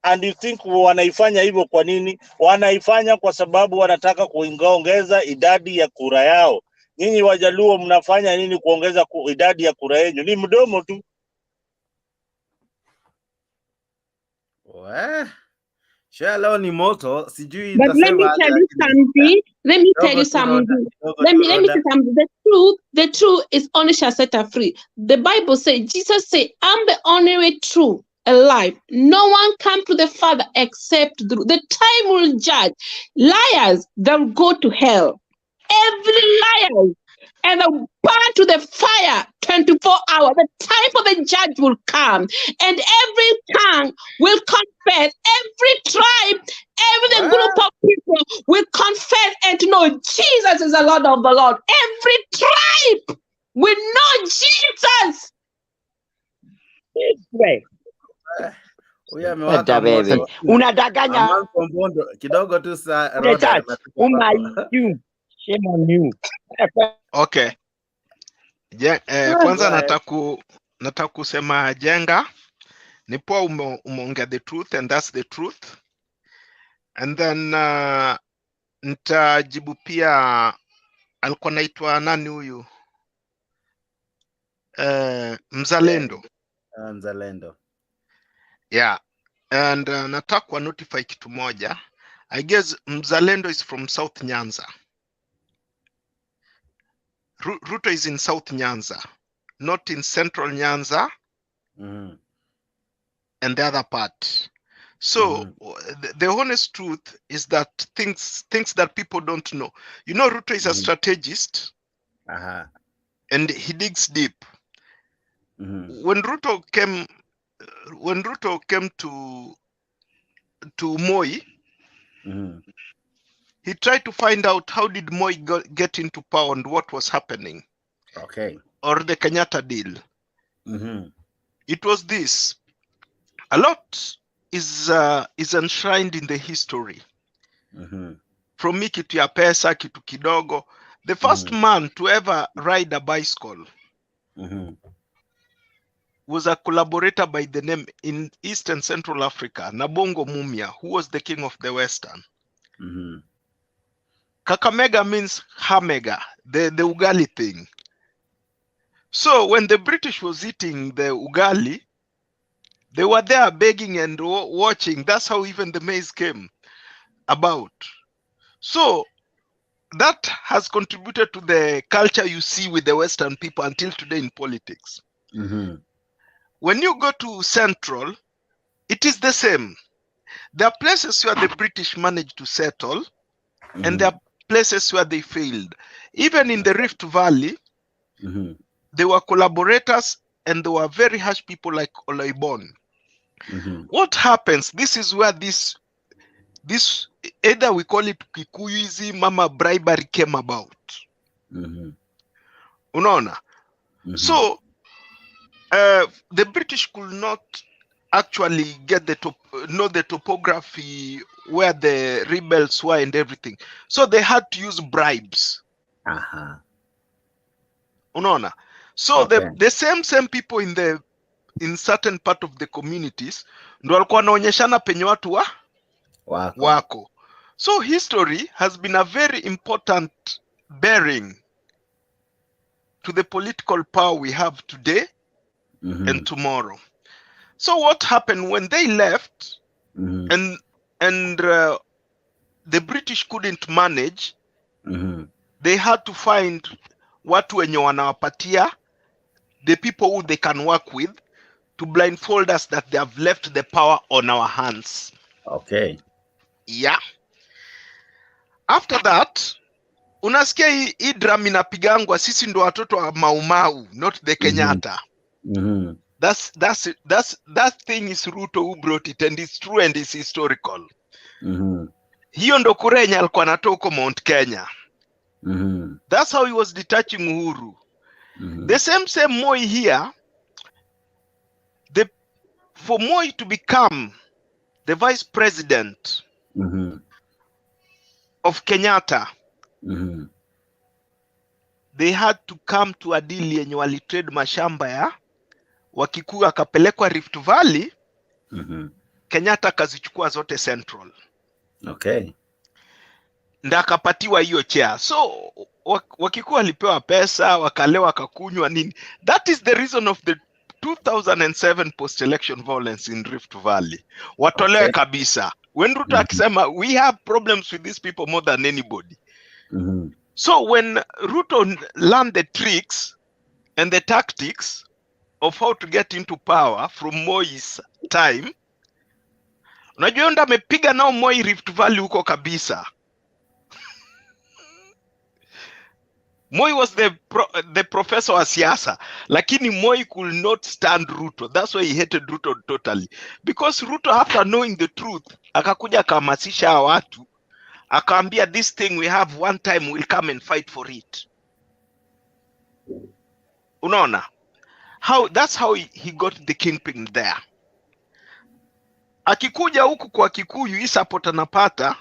[SPEAKER 9] And you think wanaifanya hivyo kwa nini? Wanaifanya kwa sababu wanataka kuongeza idadi ya kura yao. Nyinyi Wajaluo mnafanya nini kuongeza idadi ya kura yenu? Ni mdomo tu.
[SPEAKER 1] Share leo ni moto, sijui
[SPEAKER 7] But let me tell you something. Let me tell you something. Let me tell you something. The truth is only shall set her free. The Bible says, Jesus said, I'm the only way true alive. No one come to the Father except through. The time will judge. Liars, they'll go to hell. Every liar, and they'll burn to the fire 24 hours. The time for the judge will come, and every tongue will confess. Every tribe, every group of people will confess and know Jesus is the Lord of the Lord. Every tribe will know Jesus.
[SPEAKER 1] Huyu amewaka moto.
[SPEAKER 3] Unadanganya
[SPEAKER 1] kidogo tu saa
[SPEAKER 3] shame on you.
[SPEAKER 5] Okay. Kwanza nataka kusema Jenga ni poa umeongea the truth, and that's the truth. And then nitajibu pia alikuwa naitwa nani huyu? Mzalendo.
[SPEAKER 1] Mzalendo.
[SPEAKER 5] Yeah. And nataka notify kitu moja. I guess Mzalendo is from South Nyanza. Ruto is in South Nyanza, not in Central Nyanza and the other part. So the honest truth is that things that people don't know. You know, Ruto is a strategist, and he digs deep. When Ruto came to Moi, he tried to find out how did Moi get into power and what was happening.
[SPEAKER 1] Okay.
[SPEAKER 5] Or the Kenyatta deal. It was this. A lot is enshrined in the history. From kitu ya pesa, kitu kidogo. The first man to ever ride a bicycle was a collaborator by the name in East and Central Africa, Nabongo Mumia, who was the king of the Western. Kakamega means Hamega, the ugali thing. So when the British was eating the ugali, they were there begging and watching. That's how even the maize came about. So that has contributed to the culture you see with the Western people until today in politics. When you go to Central, it is the same. There are places where the British managed to settle, and there are places where they failed. Even in the Rift Valley, they were collaborators, and they were very harsh people like Oloibon. What happens? This is where this either we call it Kikuyuism, Mama bribery came about. Unaona? So the British could not actually get know the topography where the rebels were and everything. So they had to use bribes. Unaona? So the same people in certain part of the communities ndo walikuwa wanaonyeshana penye watu wako. So history has been a very important bearing to the political power we have today and tomorrow. So what happened when they left and the British couldn't manage, they had to find watu wenye wanawapatia, the people who they can work with, to blindfold us that they have left the power on our hands.
[SPEAKER 1] Okay.
[SPEAKER 5] Yeah. After that, unasikia hii drum inapigangwa, sisi ndo watoto wa Maumau, not the Kenyatta. That thing is Ruto who brought it, and it's true and it's historical. Hiyo ndo kurenya alikuwa anatoka huko Mount Kenya. That's how he was detaching Uhuru. The same Moi here, for Moi to become the vice president of Kenyatta, they had to come to a deal yenye walitrade mashamba ya Wakikuyu, akapelekwa Rift Valley, Kenyatta akazichukua zote Central.
[SPEAKER 1] Okay.
[SPEAKER 5] Nda akapatiwa hiyo chair. So Wakikuyu walipewa pesa, wakalewa, wakakunywa nini. That is the reason of the 2007 post-election violence in Rift Valley. Watolewe kabisa. When Ruto akisema, we have problems with these people more than anybody. So when Ruto learned the tricks and the tactics of how to get into power from Moi's time, unajua ndo amepiga nao Moi Rift Valley huko kabisa. Moi was the professor wa siasa, lakini Moi could not stand Ruto. That's why he hated Ruto totally. Because Ruto, after knowing the truth, akakuja akahamasisha watu, akaambia, this thing we have one time, we'll come and fight for it. Unaona? That's how he got the kingpin there. Akikuja huku kwa Kikuyu, hii support anapata,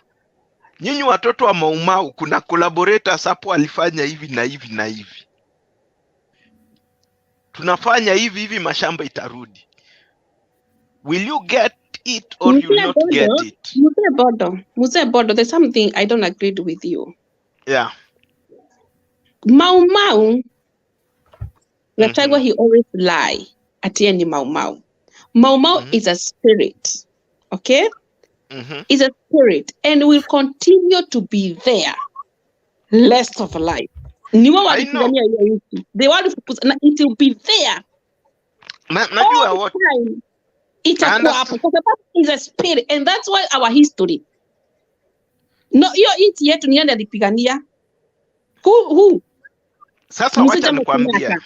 [SPEAKER 5] nyinyi watoto wa Maumau, kuna collaborators hapo alifanya hivi na hivi na hivi. Tunafanya hivi, mashamba itarudi. Will you get it or you will not get it?
[SPEAKER 7] Mutembei, there's something I don't agree with you.
[SPEAKER 5] Yeah.
[SPEAKER 7] Maumau, Gachagua, he always lie at the end of Maumau. Maumau is a spirit, okay? Is a spirit and will continue to be there rest of life. They want to it will be there. All the time. It's a spirit, and that's why our history. No, you're yetu ni nani alipigania? Who?
[SPEAKER 5] Sasa wacha nikwambie.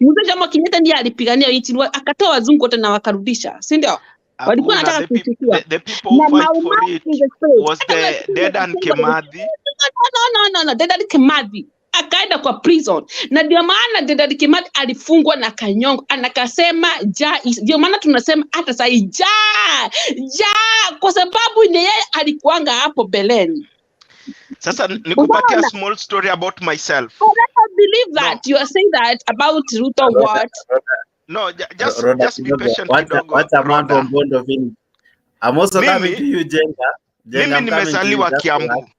[SPEAKER 7] Mzee Jomo Kenyatta ndiye alipigania nchi, akatoa wazungu wote na wakarudisha, si ndio? Walikuwa wanataka kuchukua.
[SPEAKER 5] The people who fight for it was the Dedan Kimathi.
[SPEAKER 7] No, Dedan Kimathi akaenda kwa prison, na ndio maana Dedan Kimathi alifungwa na kanyongo, anakasema ndio maana tunasema hata sasa kwa sababu ni yeye alikuanga hapo beleni.
[SPEAKER 5] Sasa nikupatia small story about myself.
[SPEAKER 7] I don't believe that you are saying that about Ruto what?
[SPEAKER 5] No,
[SPEAKER 1] Roda
[SPEAKER 5] just be
[SPEAKER 1] kidogo.
[SPEAKER 5] patient kidogo,
[SPEAKER 1] Wacha mambo
[SPEAKER 5] Roda.
[SPEAKER 1] Mbondo finish. I'm also coming to
[SPEAKER 5] Mimi
[SPEAKER 1] you, Jenga. Jenga, I'm coming to you.
[SPEAKER 5] nimezaliwa
[SPEAKER 1] Just relax.
[SPEAKER 5] Kiambu.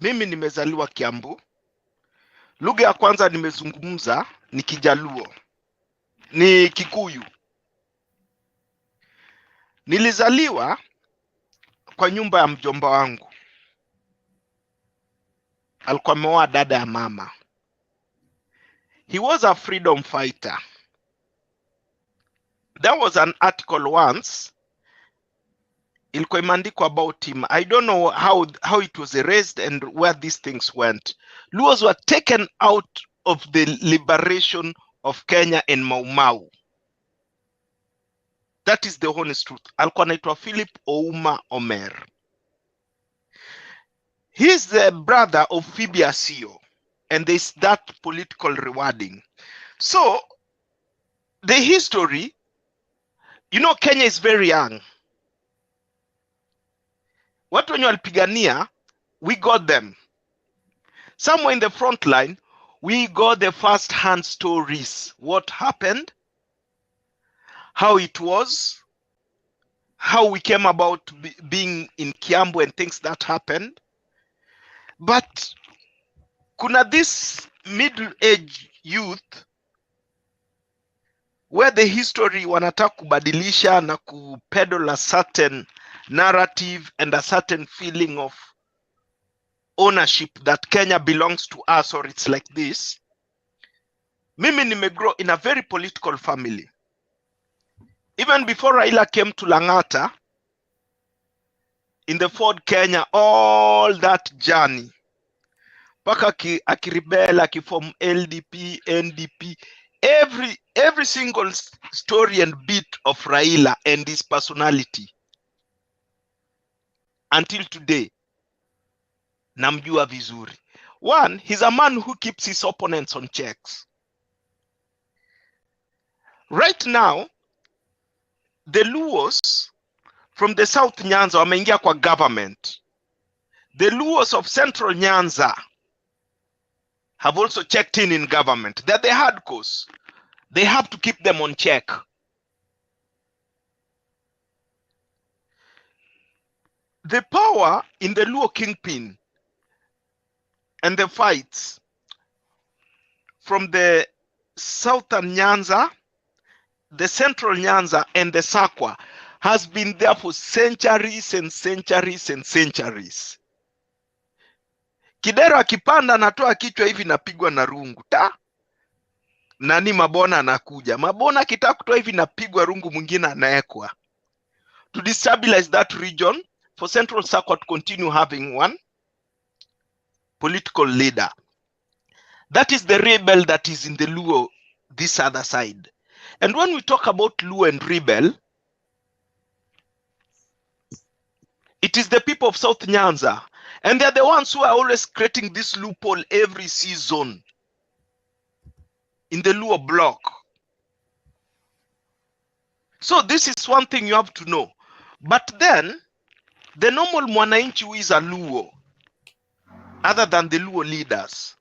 [SPEAKER 5] Mimi nimezaliwa Kiambu. Lugha ya kwanza nimezungumza ni Kijaluo, ni Kikuyu. Nilizaliwa kwa nyumba ya mjomba wangu, alikuwa ameoa dada ya mama. He was a freedom fighter. There was an article once ilikuwa imeandikwa about him. I don't know how it was erased and where these things went. Luos were taken out of the liberation of Kenya and Mau Mau. That is the honest truth. Alikuwa anaitwa Philip Ouma Omer. He's the brother of Phoebe Asio, and there's that political rewarding. So the history, you know, Kenya is very young. Watu wenye walipigania, we got them. Somewhere in the front line, we got the first-hand stories. What happened, how it was, how we came about being in Kiambu and things that happened. But kuna this middle-aged youth where the history wanataka kubadilisha na kupeddle a certain narrative and a certain feeling of ownership that Kenya belongs to us, or it's like this. Mimi nimegrow in a very political family. Even before Raila came to Langata, in the Ford Kenya, all that journey, paka akiribel, akiform LDP, NDP, every single story and bit of Raila and his personality, until today, namjua vizuri. One, he's a man who keeps his opponents on checks. Right now, the Luos from the South Nyanza wameingia kwa government. The Luos of Central Nyanza have also checked in government. They're the hardcores. They have to keep them on check. The power in the Luo kingpin and the fights from the Southern Nyanza, the Central Nyanza, and the Sakwa has been there for centuries and centuries and centuries. Kidero akipanda anatoa kichwa hivi napigwa na rungu. Nani Mabona anakuja. Mabona kitaka kutoa hivi napigwa rungu mwingine anaekwa. To destabilize that region, for Central Sakwa to continue having one political leader. That is the rebel that is in the Luo, this other side. And when we talk about Luo and rebel, it is the people of South Nyanza. And they're the ones who are always creating this loophole every season in the Luo block. So this is one thing you have to know. But then, the normal mwananchi who is a Luo, other than the Luo leaders,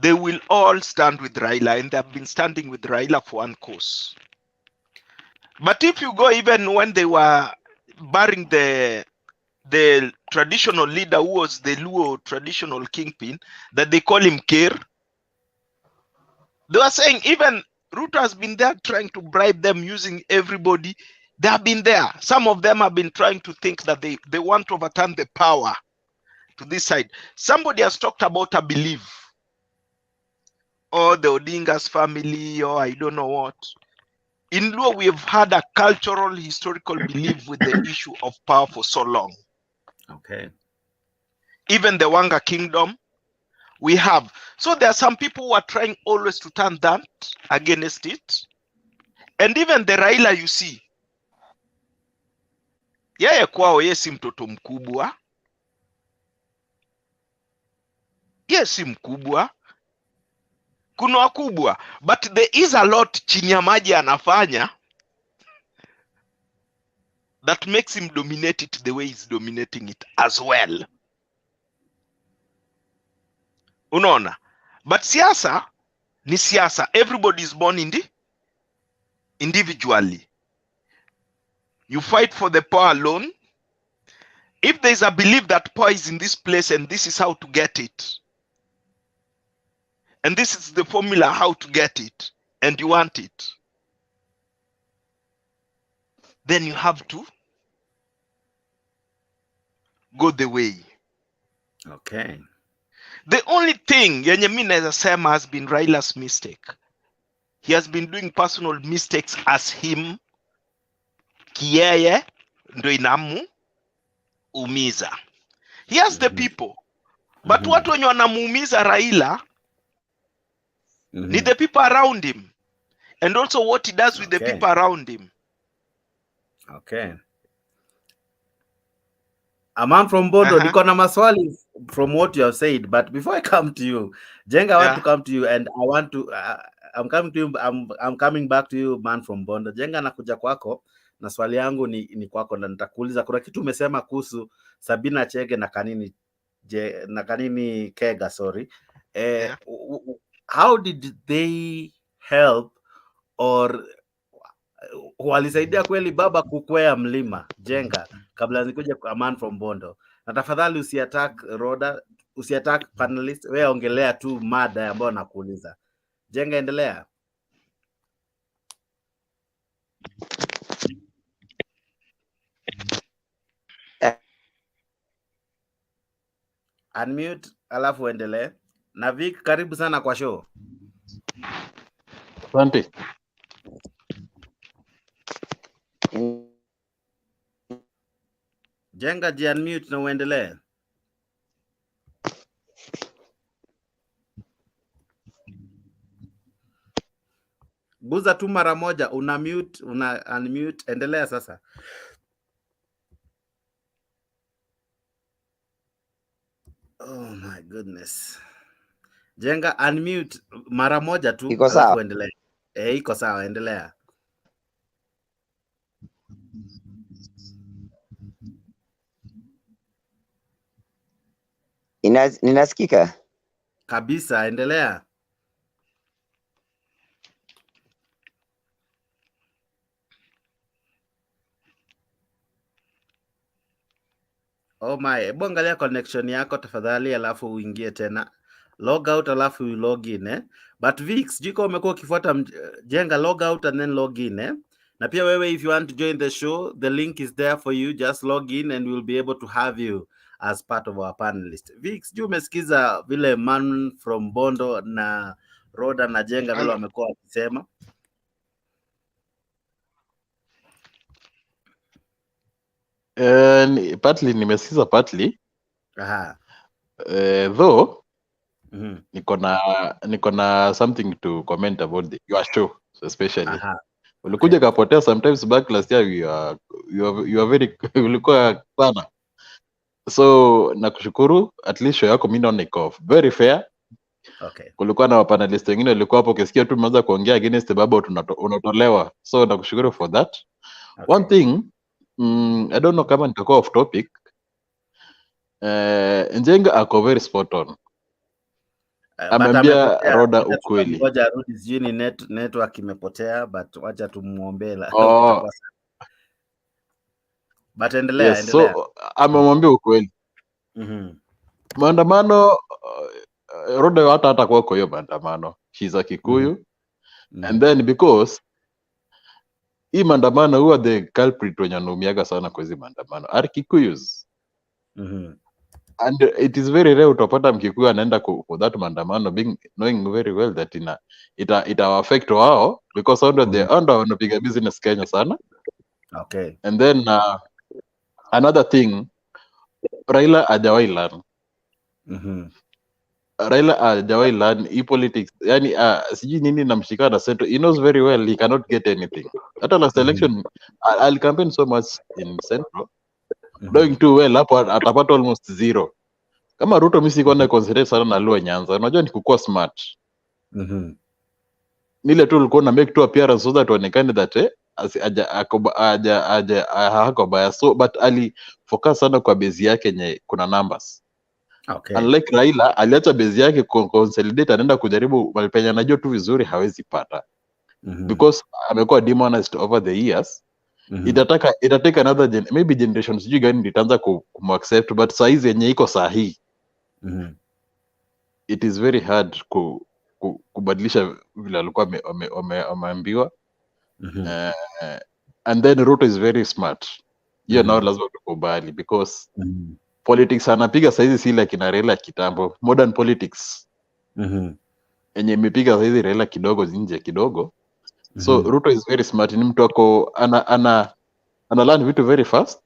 [SPEAKER 5] they will all stand with Raila, and they have been standing with Raila for one cause. But if you go even when they were burying the traditional leader who was the Luo traditional kingpin, that they call him Kir, they were saying even Ruto has been there trying to bribe them using everybody. They have been there. Some of them have been trying to think that they want to overturn the power to this side. Somebody has talked about a belief, or the Odinga's family, or I don't know what. In Luo, we have had a cultural, historical belief with the issue of power for so long.
[SPEAKER 1] Okay.
[SPEAKER 5] Even the Wanga kingdom, we have. So there are some people who are trying always to turn that against it. And even the Raila you see, yeye kwao yeye si mtoto mkubwa. Yeye si mkubwa. Kuna wakubwa. But there is a lot chini ya maji anafanya that makes him dominate it the way he's dominating it as well. Unaona? But siasa, ni siasa. Everybody is born individually. You fight for the power alone. If there is a belief that power is in this place and this is how to get it, and this is the formula how to get it, and you want it, then you have to go the way.
[SPEAKER 1] Okay.
[SPEAKER 5] The only thing yenye mimi naweza sema has been Raila's mistake. He has been doing personal mistakes as him, kiyeye ndo inamu umiza. He has the people, but watu wenye wanamuumiza Raila ni the people around him, and also what he does with the people around him.
[SPEAKER 1] Okay. A man from Bondo, niko na maswali from what you have said, but before I come to you, Jenga, I want to come to you, and I want to I'm coming to you, I'm coming back to you, man from Bondo. Jenga, nakuja kwako na swali yangu ni kwako, na nitakuuliza kuna kitu umesema kuhusu Sabina Chege na Kanini Kega, sorry. How did they help or walisaidia kweli baba kukwea mlima Jenga kabla nikuja a man from Bondo? Na tafadhali usiattack Roda, usiattack panelist, wewe ongelea tu mada ambayo nakuuliza. Jenga, endelea. Unmute alafu endelee. Na Vic, karibu sana kwa show.
[SPEAKER 14] Asante.
[SPEAKER 1] Jenga, unmute na uendelee. Guza tu mara moja, una mute, una unmute, endelea sasa. Oh my goodness. Jenga, unmute mara moja tu alafu endelea. Iko sawa, endelea.
[SPEAKER 3] Ninasikika
[SPEAKER 1] kabisa, endelea. Oh my, hebu angalia connection yako tafadhali, alafu uingie tena. Log out alafu log in But Vix, jiko umekuwa ukifuata Jenga, log out and then log in Na pia wewe, if you want to join the show, the link is there for you. Just log in and we'll be able to have you as part of our panelist. Vix, juu umesikiza vile man from Bondo na Roda na Jenga vile wamekuwa wakisema?
[SPEAKER 14] Partly nimesikiza partly.
[SPEAKER 1] Aha.
[SPEAKER 14] Though niko na something to comment about your show especially.
[SPEAKER 1] Aha.
[SPEAKER 14] Ulikuja kapotea sometimes back last year, you are very ulikuwa sana. So nakushukuru, at least show yako mimi naona iko very fair.
[SPEAKER 1] Okay.
[SPEAKER 14] Kulikuwa na panelists wengine walikuwa hapo, ukisikia tu mmeanza kuongea against baba unatolewa. So nakushukuru for that. Okay. One thing, I don't know kama nitakuwa off topic. Njenga ako very spot on. Ameambia Roda ukweli.
[SPEAKER 1] Ngoja arudi, sijui network imepotea, but wacha tumuombe la. But endelea,
[SPEAKER 14] yes, endelea. So amemwambia ukweli. Maandamano Roda hata kwa hiyo maandamano. She's a Kikuyu. And then because hii maandamano huwa the culprit wenye wanaumiaga sana kwa hizi maandamano are Kikuyus. And it is very rare utapata Mkikuyu anaenda for that maandamano knowing very well that ita affect wao because under wanapiga business Kenya sana.
[SPEAKER 1] Okay.
[SPEAKER 14] And then another thing, Raila hajawahi learn. Raila hajawahi learn e-politics. Yani sijui nini namshika na Central. He knows very well he cannot get anything. Hata last election I'll campaign so much in Central. Doing too well hapo atapata almost zero. Kama Ruto mimi siko na concentrate sana na Luo Nyanza. Unajua ni kukua smart. Nile tu ulikuwa na make two appearance so that onekane that hako bias. So but ali focus sana kwa base yake yenye kuna numbers.
[SPEAKER 1] Okay.
[SPEAKER 14] Unlike Raila aliacha base yake consolidate, anaenda kujaribu penye anajua tu vizuri hawezi pata. Because amekuwa demonized over the years. Itatake another maybe generation sijui gani itaanza kumaccept, but saa hizi yenye iko sahihi it is very hard kubadilisha vile alikuwa ameambiwa. And then Ruto is very smart. Hiyo nao lazima tukubali, because politics anapiga saizi si like na Raila kitambo. Modern politics yenye imepiga saizi Raila kidogo nje kidogo. So Ruto is very smart. Ni mtu ako ana learn vitu very fast.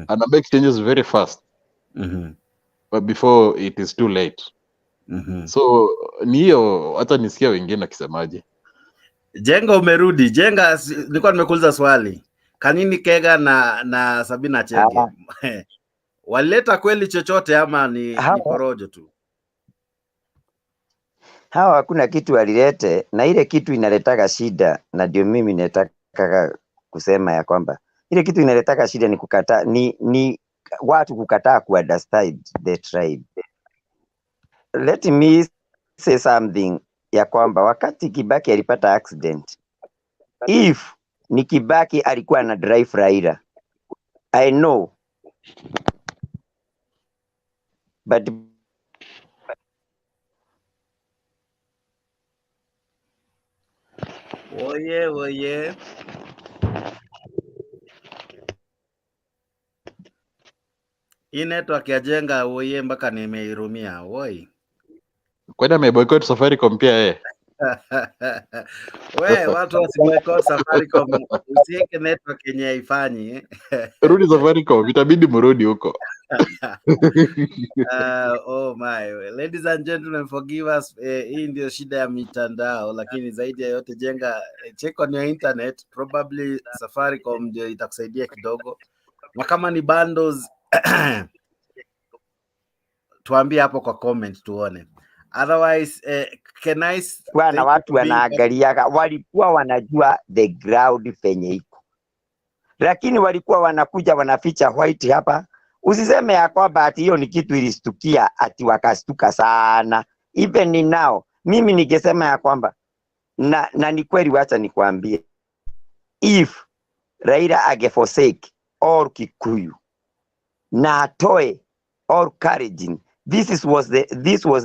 [SPEAKER 14] Ana make changes very fast. But before it is too late. So ni hiyo, hata nisikia wengine akisemaje.
[SPEAKER 1] Jenga umerudi. Jenga, nilikuwa nimekuuliza swali. Kanini Kega na Sabina Chege walileta kweli chochote ama ni porojo tu?
[SPEAKER 3] Hawa hakuna kitu walilete, na ile kitu inaletaga shida, na ndio mimi nataka kusema ya kwamba ile kitu inaletaga shida ni kukataa, ni watu kukataa ku understand the tribe. Let me say something ya kwamba wakati Kibaki alipata accident, if ni Kibaki alikuwa na drive Raila, I know, but
[SPEAKER 1] Oye. Hii network ya Jenga oye mpaka nimeirumia. Woi.
[SPEAKER 14] Kwani ameboycott Safaricom pia yeye?
[SPEAKER 1] We, watu wasiboycott Safaricom, usiweke network yenye haifanyi.
[SPEAKER 14] Rudi Safaricom, itabidi mrudi huko.
[SPEAKER 1] Oh my. Ladies and gentlemen, forgive us. Hii ndio shida ya mitandao, lakini zaidi ya yote Jenga, check on your internet, probably Safaricom ndio itakusaidia kidogo. Na kama ni bundles tuambie hapo kwa comment tuone. Otherwise, can I
[SPEAKER 3] na watu wanaangaliaga, walikuwa wanajua the ground penye iko, lakini walikuwa wanakuja wanaficha white hapa. Usiseme ya kwamba ati hiyo ni kitu ilistukia ati wakastuka sana. Even ni now mimi ningesema ya kwamba na ni kweli, wacha nikwambie, if Raila ageforsake or Kikuyu na atoe or Kalenjin, this was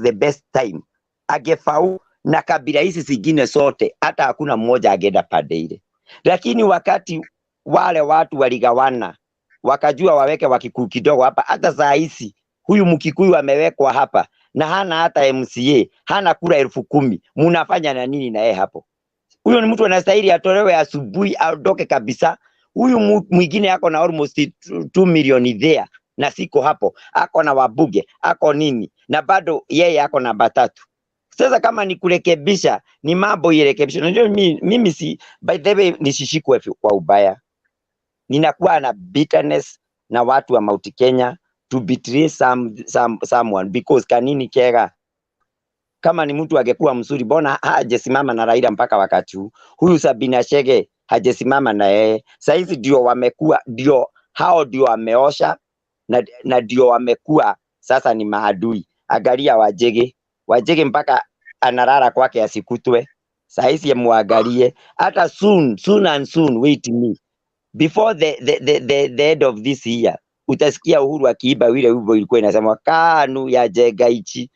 [SPEAKER 3] the best time, agefau na kabila hizi zingine sote, hata hakuna mmoja agenda pande ile. Lakini wakati wale watu waligawana, wakajua waweke Wakikuyu kidogo hapa, hata saa hizi huyu Mkikuyu amewekwa hapa na hana hata MCA, hana kura 10,000, mnafanya na nini na yeye hapo? Huyo ni mtu anastahili atolewe asubuhi, aondoke kabisa. Huyu mwingine ako na almost 2 million there na siko hapo, ako na wabuge, ako nini, na bado yeye ako na batatu. Sasa kama ni kurekebisha, ni mambo irekebisha. Unajua mimi si, by the way, nisishikwe kwa ubaya. Ninakuwa na bitterness na watu wa Mount Kenya to betray someone, because Kanini Kega kama ni mtu angekuwa mzuri, bona hajasimama na Raila mpaka wakati huu. Huyu Sabina Chege hajasimama na yeye. Sasa hizi ndio wamekuwa, ndio hao ndio wameosha na ndio wamekuwa sasa ni maadui. Angalia Wajege mpaka analala kwake asikutwe. Sasa hizi muangalie, hata soon wait me, before the end of this year utasikia Uhuru akiiba wile wimbo ilikuwa inasema KANU ya Jegaichi,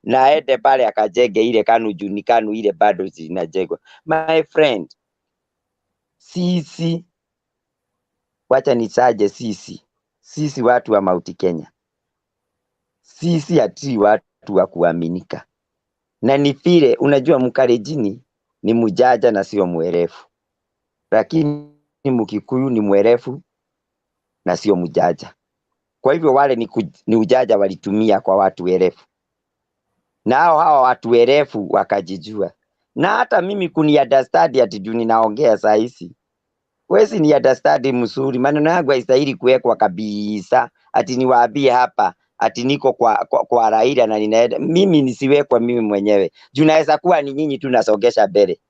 [SPEAKER 3] na aende pale akajege ile KANU juu ni KANU ile bado zinajegwa. My friend, sisi wacha nisaje, sisi watu wa Mount Kenya, sisi ati watu wa kuaminika, na ni vile unajua Mkalenjin ni mujaja na sio mwerefu, lakini Mkikuyu ni mwerefu na sio mujaja. Kwa hivyo wale ni ujaja walitumia kwa watu werefu, na hawa watu werefu wakajijua. Na hata mimi kuni understand ati juu ninaongea saa hizi, wezi ni understand mzuri, maneno yangu haistahili kuwekwa kabisa ati niwaambie hapa ati niko kwa Raila na ninaenda mimi, nisiwekwa mimi mwenyewe juu naweza kuwa ni nyinyi tu nasogesha mbele.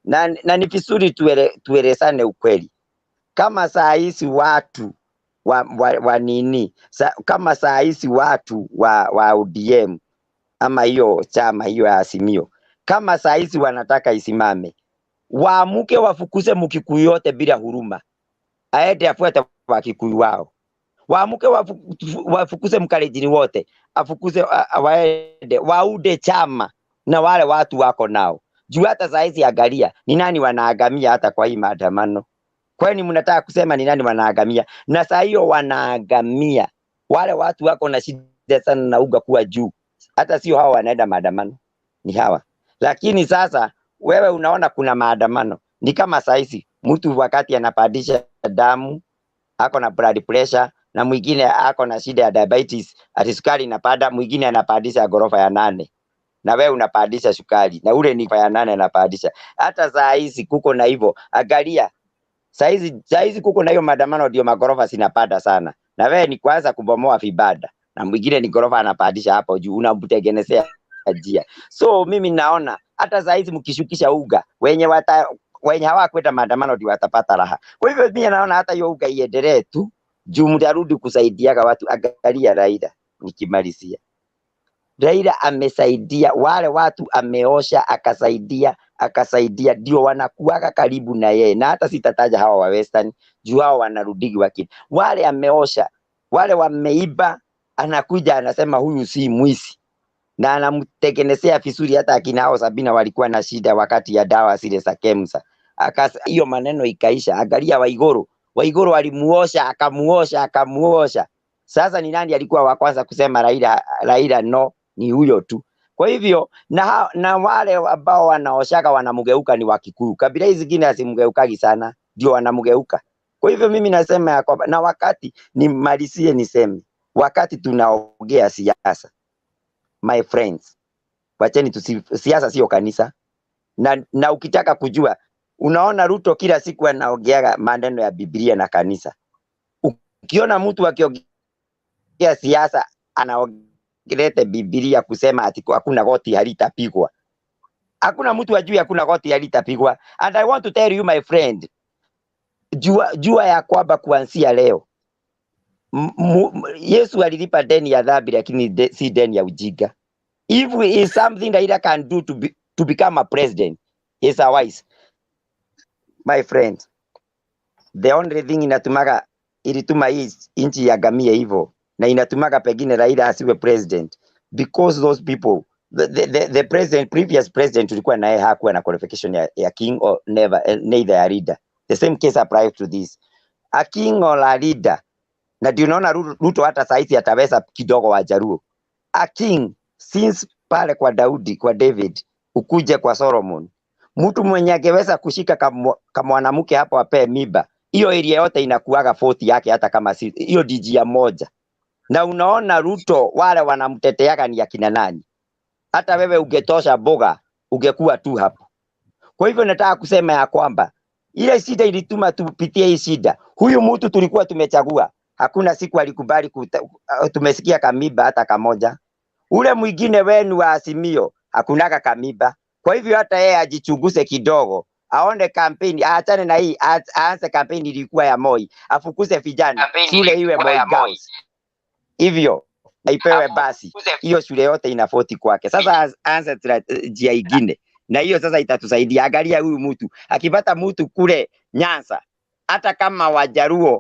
[SPEAKER 3] Na ni vizuri tuelezane ukweli. Kama saa hizi watu wa nini kama saa hizi watu wa ODM ama hiyo chama hiyo ya Azimio, kama saa hizi wanataka isimame, waamuke wafukuze Mkikuyu yote bila huruma, aende afuate Wakikuyu wao. Waamuke wafukuze Mkalenjin wote, afukuze waende waude chama na wale watu wako nao. Juu hata saa hizi angalia ni nani wanaagamia hata kwa hii maandamano. Kwani mnataka kusema ni nani wanaagamia? Na saa hiyo wanaagamia wale watu wako na shida sana na uga kuwa juu. Hata sio hawa wanaenda maandamano, ni hawa. Lakini sasa wewe unaona kuna maandamano, ni kama saa hizi mtu wakati anapandisha damu ako na blood pressure na mwingine ako na shida ya diabetes, ati sukari inapanda, mwingine anapandisha gorofa ya 8 na wewe unapandisha sukari na ule ni ya 8 anapandisha. Hata saa hizi kuko na hivyo, angalia saa hizi kuko na hiyo maandamano, ndio magorofa zinapanda sana, na wewe ni kwanza kubomoa vibanda na mwingine ni gorofa anapandisha hapo juu, unamtengenezea njia. So mimi naona hata saa hizi mkishukisha uga wenye hawakwenda maandamano ndio watapata raha. Kwa hivyo mimi naona hata hiyo uga iendelee tu juu mtarudi kusaidia watu. Angalia Raila, nikimalizia, Raila amesaidia wale watu, ameosha akasaidia, ndio wanakuaga karibu na yeye, na hata sitataja hawa wa Western juu hao wanarudigi wakini. Wale ameosha, wale wameiba, anakuja anasema huyu si mwizi na anamtengenezea vizuri. Hata akina hao Sabina walikuwa na shida wakati ya dawa zile za Kemsa, hiyo maneno ikaisha. Angalia Waiguru alimuosha, akamuosha. Sasa ni nani alikuwa wa kwanza kusema Raila no? Ni huyo tu. Kwa hivyo na wale ambao wanaoshaka wanamgeuka ni Wakikuyu. Kabila hizi zingine hasimgeukagi sana, ndio wanamgeuka. Kwa hivyo mimi nasema ya kwamba, na wakati nimalizie niseme, wakati tunaongea siasa, my friends, wacheni siasa sio kanisa. Na ukitaka kujua, unaona Ruto kila siku anaongea maneno ya Biblia na kanisa. Ukiona mtu akiongea siasa anaongelea Biblia kusema ati hakuna goti halitapigwa, hakuna mtu ajui hakuna goti halitapigwa. And I want to tell you my friend, jua ya kwamba kuanzia leo Yesu alilipa deni ya dhambi, lakini si deni ya ujinga. If is something Raila can do to become a president, is a wise. My friend, the only thing ilituma hii nchi ya gamie hivyo, na inatumaga pengine Raila asiwe president, because those people, the president, previous president tulikuwa naye hakuwa na qualification ya king or neither a leader. The same case applies to this, a king or a leader. Na ndio unaona Ruto hata saizi ataweza kidogo Wajaruo. A king since pale kwa Daudi, kwa David, ukuje kwa Solomon, mtu mwenye angeweza kushika kama mwanamke hapo ape miba, hiyo area yote inakuaga 40 yake, hata kama si hiyo DJ ya moja. Na unaona Ruto wale wanamteteaga ni akina nani? Hata wewe ungetosha boga ungekuwa tu hapo. Kwa hivyo nataka kusema ya kwamba ile shida ilituma tupitie hii shida. Huyu mtu tulikuwa tumechagua, hakuna siku alikubali tumesikia kamiba hata kamoja. Ule mwingine wenu wa Azimio hakunaga kamiba. Kwa hivyo hata yeye ajichunguze kidogo, aone kampeni, aachane na hii, aanze kampeni ilikuwa ya Moi, afukuze vijana, shule iwe Moi Girls. Hivyo aipewe basi, hiyo shule yote inafoti kwake. Sasa aanze njia ingine, na hiyo sasa itatusaidia. Angalia huyu mtu akipata mtu kule Nyanza, hata kama Wajaruo